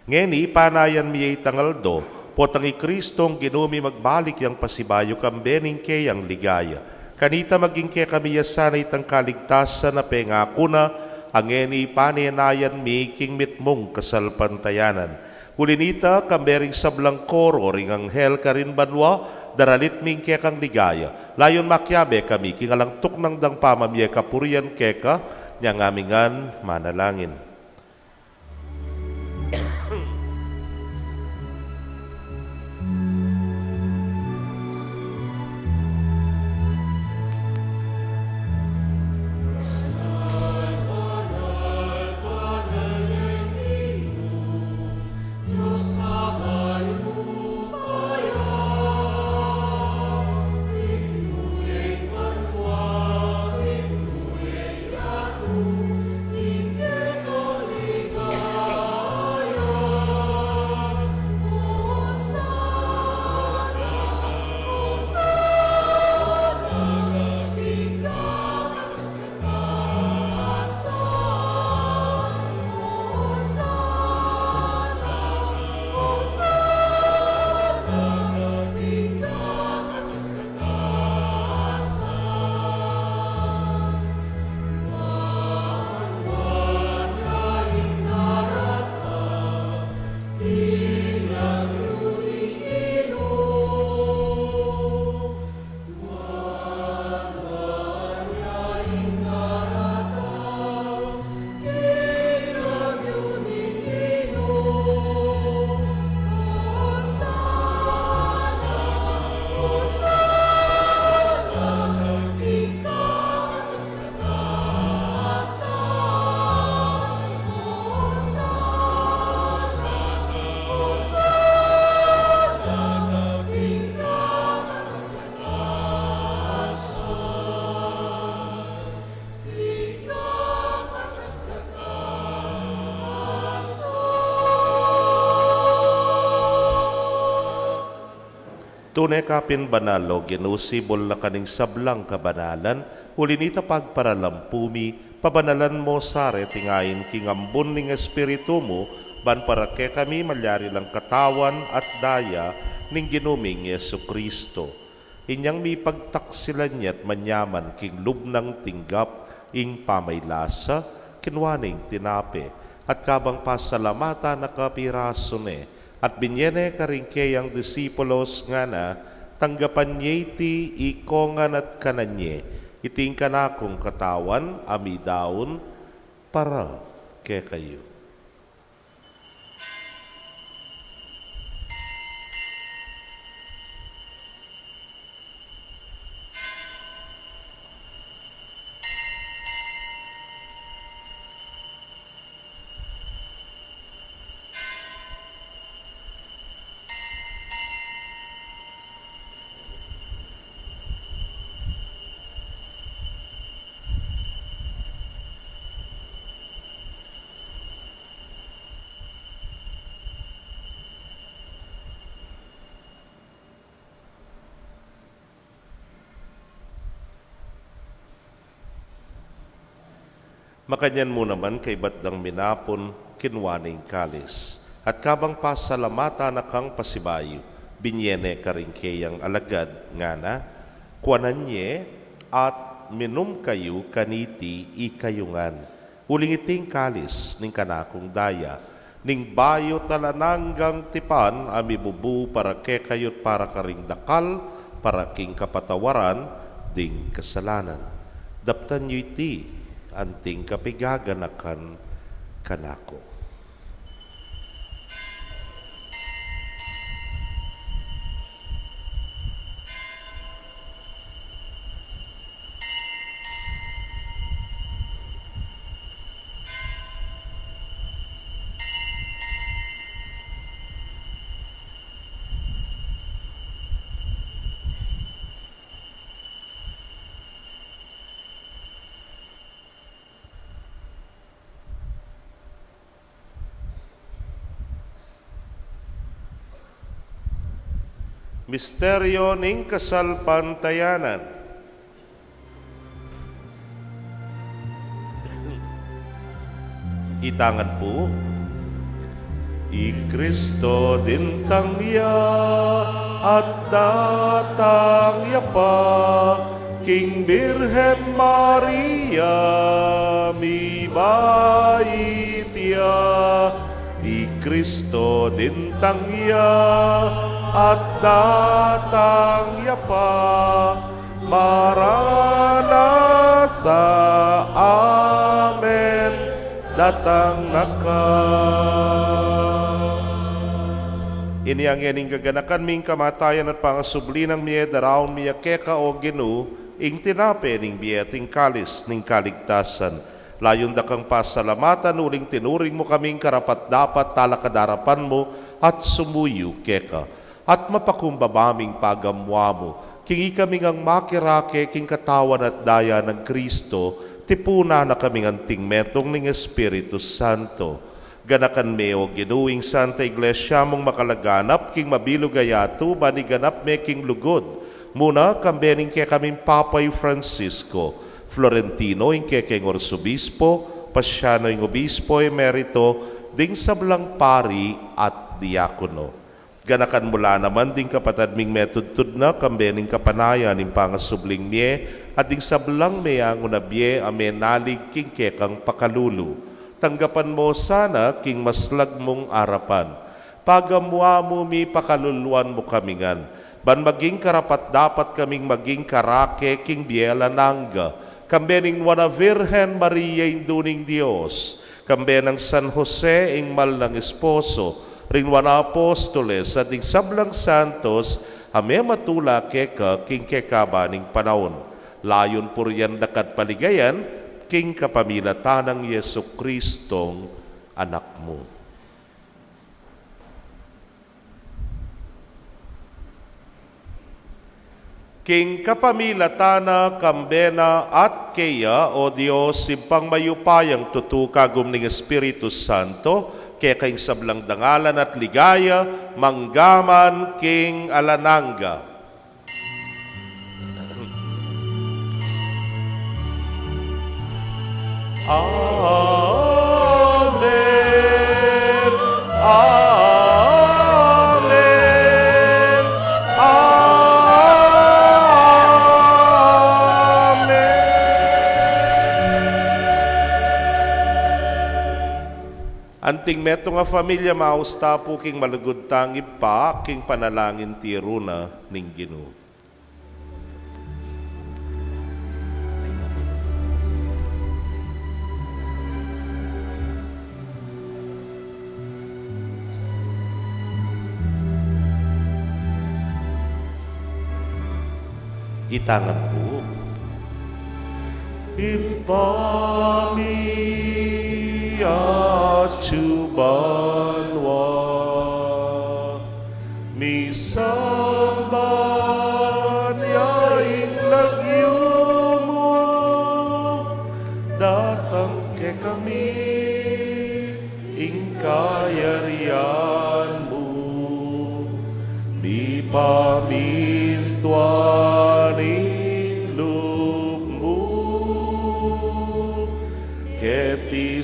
Speaker 5: Ngeni, panayan miyay tangaldo, potang ikristong ginumi magbalik yang pasibayo kambening kayang ligaya. Kanita maging kaya kami yasanay tang kaligtasan na pengako na, ang ngeni pananayan mi king mitmong kasalpantayanan. Kulinita kambering sablang koro ring anghel karin banwa, daralit ming kaya kang ligaya. Layon makyabe kami king alangtok ng dang pamamye kapurian keka, niyang amingan manalangin. Tunay kapin banalo, ginusibol na kaning sablang kabanalan, hulinita pagparalampumi, pabanalan mo sare tingayin kingambon ning espiritu mo, ban para ke kami malyari lang katawan at daya ning ginuming Jesucristo. Inyang mi pagtaksilan niya't manyaman king lubnang tinggap, ing pamaylasa, kinwaning tinape, at kabang pasalamata na kapiraso ne, at binyene karingkeyang disipulos nga na, tanggapan niya iti ikongan at kananye, iting kanakong katawan, amidaon, para ke kayo. Makanyan mo naman kay batdang minapon kinwaning kalis. At kabang pasalamata na kang pasibayo, binyene karingkeyang alagad nga na, kuanan nye at minum kayo kaniti ikayungan. Uling iting kalis ning kanakong daya, ning bayo talananggang tipan, ami bubu para ke kayot para karing dakal, para king kapatawaran, ding kasalanan. Daptan nyo iti, anting kapigaganakan kanako. Misteryo ning kasalpantayanan. Itangan po. I Kristo din tangya at tatangya pa, King Birhen Maria mi baitya. I Kristo din tangya at datangya pa, Maranatha, Amen, datang naka. Ini ang yaning gaganakan ming kamatayan at pangasubli ng miye daraon miya keka o Ginu, ing tinape ning biyeting kalis ning kaligtasan. Layon dakang pasalamatan, uling tinuring mo kaming karapat dapat talakadarapan mo at sumuyo keka. At mapakumbabaming pagamwa mo, kingi kaming ang makirake king katawan at daya ng Kristo, tipuna na kaming anting metong ng Espiritu Santo. Ganakan me o ginuing Santa Iglesia mong makalaganap, king mabilugayato, baniganap me king lugod. Muna kambening ke kaming Papay Francisco, Florentino ing ke king Orsobispo, Pasiano ing Obispo emerito, ding sablang pari at diakono. Ganakan mula naman ding kapatad ming metudtud na kambening kapanaya ning pangasubling miye at ding sablang meyang unabye ame nalig king kekang pakalulu. Tanggapan mo sana king maslag mong arapan. Pagamwa mo mi pakaluluan mo kamingan. Ban maging karapat dapat kaming maging karake king biela nangga. Kambening wana Virhen Maria induning Dios. Kambenang San Jose ing mal ng esposo. Ring wana apostoles at ing sablang santos, ame matula keka king kekabaning panahon. Layon puryan dakat paligayan, king kapamilatan ng Yesu Kristong anak mo. King kapamilatana, kambena at keya, o Diyos, simpang mayupayang tutukagum ng Espiritu Santo, kaya kayong sablang dangalan at ligaya, manggaman king alananga. Amen. Amen. Anting meto nga familia mausta po king malugod tangi pa king panalangin tiro na ning Ginoo. Itangan po. Impami Achubanwa Misamban yaing lagyumo datang ke kami ing kayarian mo di pamintuaning loob mo keti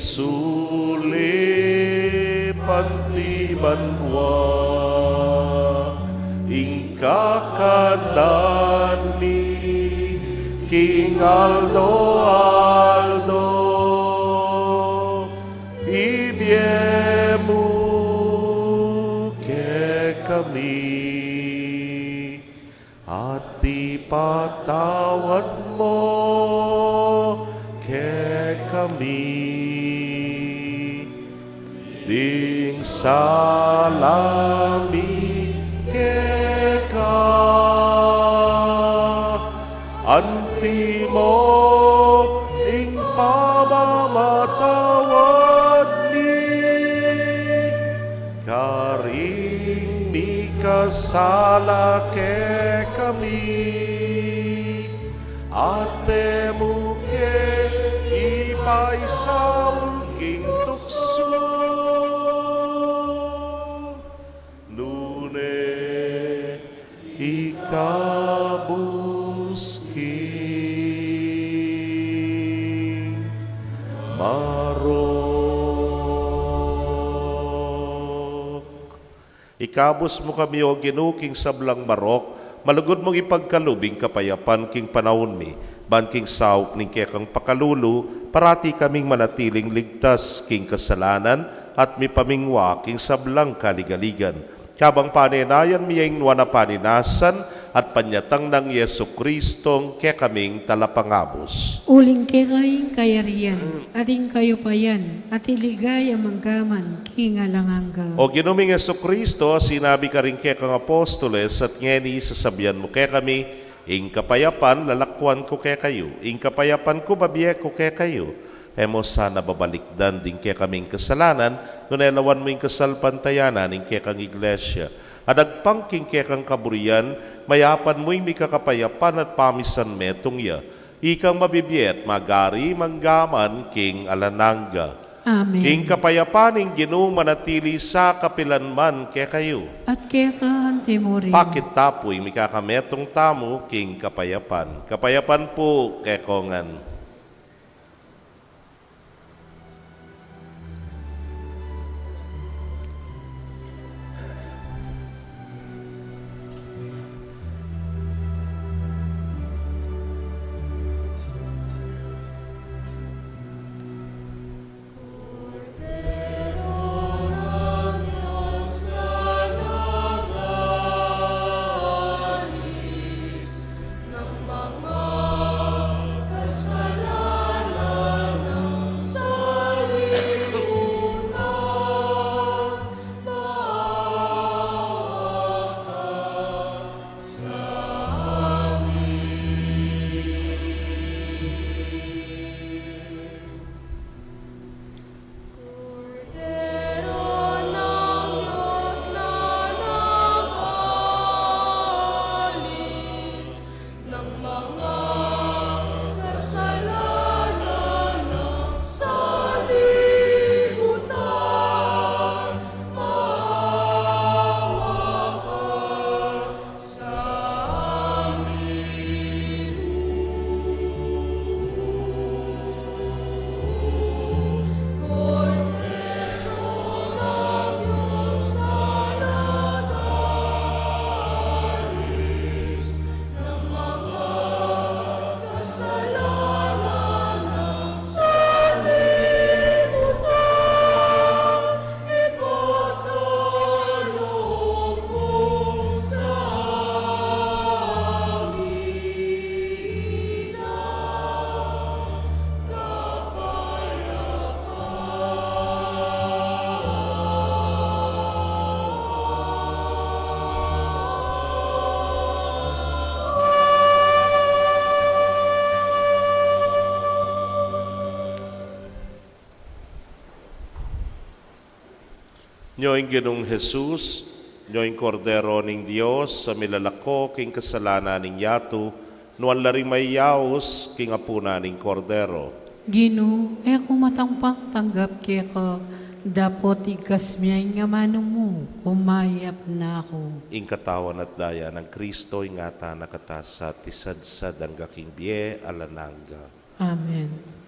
Speaker 5: pantibanwa ing kakanan mi king King Aldo Aldo, ibiemu ke kami, at ipatawad mo ke kami, ding salami ke ka, antimo ing pamamatawad ni, karing mi kasala ke kami, ate mo ke ipaisaul king tukso, nune ikabusking marok. Ikabus mo kami o ginuking sablang marok, malugod mong ipagkalubing kapayapan king panahon mi, ban king saup ning kekang pakalulu, parati kaming manatiling ligtas king kasalanan at mi pamingwa king sablang kaligaligan. Kabang paninayan mi yung nuwana paninasan at panyatang ng Yesu Kristong kekaming talapangabos.
Speaker 3: Uling kay kayarian, ating kayo pa yan, at iligay ang manggaman, kingalanganga.
Speaker 5: O ginuming Yesu Kristo, sinabi ka rin kekang apostoles at ngeni sasabihan mo kekami, ing kapayapan lalakwan ko kay kayo, ing kapayapan ko babiye ko kay kayo. Emo sana babalikdan din kaya kaming kasalanan, nunelawan mo yung kasalpantayanan ng kaya kang iglesia. Adagpangking kaya kang kaburian, mayapan mo yung mikakapayapan at pamisan metong ya. Ikang mabibiyet, magari, manggaman, king alananga.
Speaker 3: Amen.
Speaker 5: King kapayapan, ing Ginoo manatili sa kapilanman kaya kayo.
Speaker 3: At kaya ka antimurin.
Speaker 5: Pakit tapoy, mikakametong tamo, king kapayapan. Kapayapan po, kekongan. Nyoing Ginong Jesus, nyoing Kordero ning Dios, sa milalako king kasalanan ning yato, nuan laring may yaos king apuna ning Kordero.
Speaker 3: Gino, kung matangpang tanggap kaya ka, dapot ikas miyay nga manong mo, kumayap na ako.
Speaker 5: Ing katawan at daya ng Kristo, ingata nakatasa, tisadsad ang gaking biye, alananga.
Speaker 3: Amen.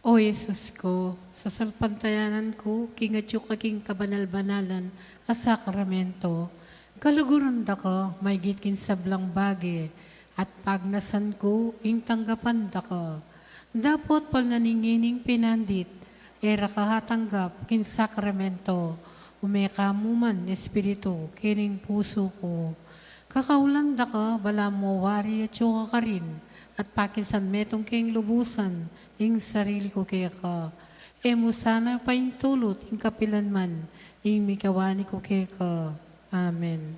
Speaker 3: O Jesus ko, sa salpantayanan ko, kingatyo kaking kabanal-banalan a sakramento, kaluguran da ko, may gitkin sablang bagi, at pagnasan ko, ing tanggapan da ko. Dapat pal naningining pinandit, era kahatanggap kin sakramento, umekamuman espiritu, kining puso ko. Kakaulan da ka, bala mo wari at tsuka ka rin, at pakisan metong king lubusan, ing sarili ko kaya ka. Mo sana pa yung tulot, ing kapilan man, ing mikawani ko kaya ka. Amen.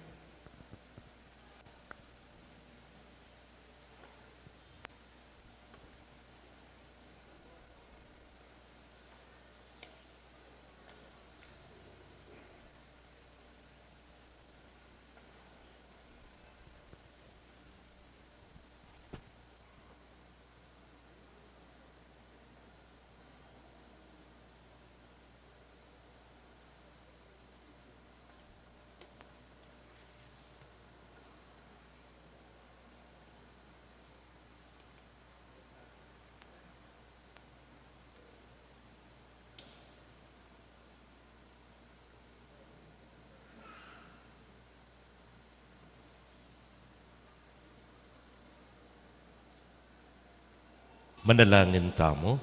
Speaker 5: Manalangin tamo.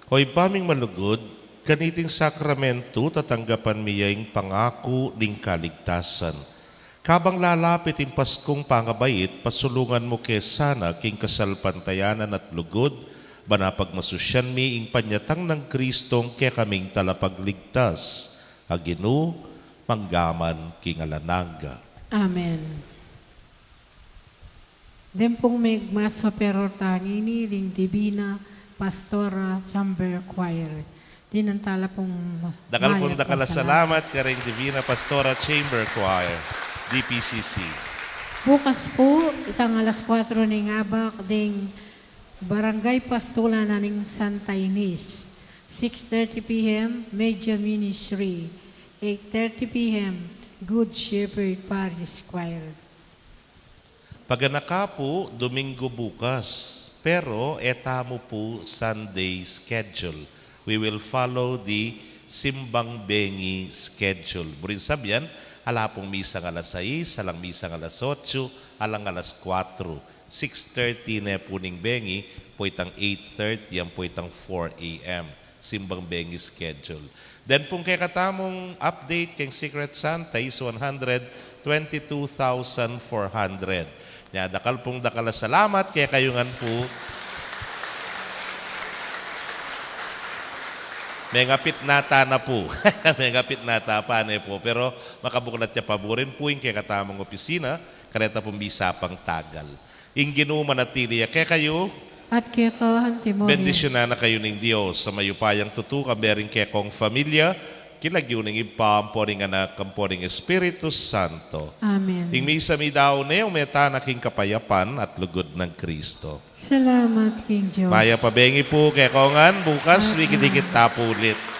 Speaker 5: Hoy paming malugod, kaniting sakramento tatanggapan miyaing pangako ning kaligtasan. Kabang lalapit in Paskong pangabait, pasulungan mo kesana king kasalpantayanan at lugod, banapagmasusyan mi ing panyatang ng Kristong kaya kaming talapagligtas. Aginu, manggaman king alananga.
Speaker 3: Amen. Den pong may maso pero tangini ring Divina Pastora Chamber Choir. Dinantala pong
Speaker 5: Dakal pong
Speaker 3: maya
Speaker 5: dakala
Speaker 3: po
Speaker 5: salamat karing Divina Pastora Chamber Choir, DPCC.
Speaker 3: Bukas po, itang alas 4 ng abak ding Barangay Pastula na ning Santa Ines. 6:30 p.m. Media Ministry. 8:30 p.m. Good Shepherd Parish Choir.
Speaker 5: Paganaka po, Domingo bukas. Pero etamo po Sunday schedule. We will follow the Simbang Bengi schedule. Burin sabihan, ala pong misa ng alas 6, alang misa ng alas 8, alang alas 4. 6:30 na po ning Bengi, po itang 8:30, yan po itang 4 a.m. Simbang Bengi schedule. Then pong kay katamong update kay Secret Santa is 122,400. Nya dakal pong dakala salamat kaya kayungan po. May ngapit nata na po. May ngapit nata pa na po. Pero makabuklat niya paborin po yung kaya katamang opisina, kareta pong bisa pang tagal. Ing ginumanatili kaya kayo,
Speaker 3: At kaya kahan Timorio.
Speaker 5: bendisyonan na kayo ng Diyos sa mayupayang tutuka, bering kaya kong familia, kilagyo ng ipamporing anak, kamporing Espiritu Santo.
Speaker 3: Amen.
Speaker 5: Ing misa mi daw na yung meta na king kapayapan at lugod ng Kristo.
Speaker 3: Salamat King Diyos.
Speaker 5: Maya pabengi po kay Kongan, bukas wikidikit tapo ulit.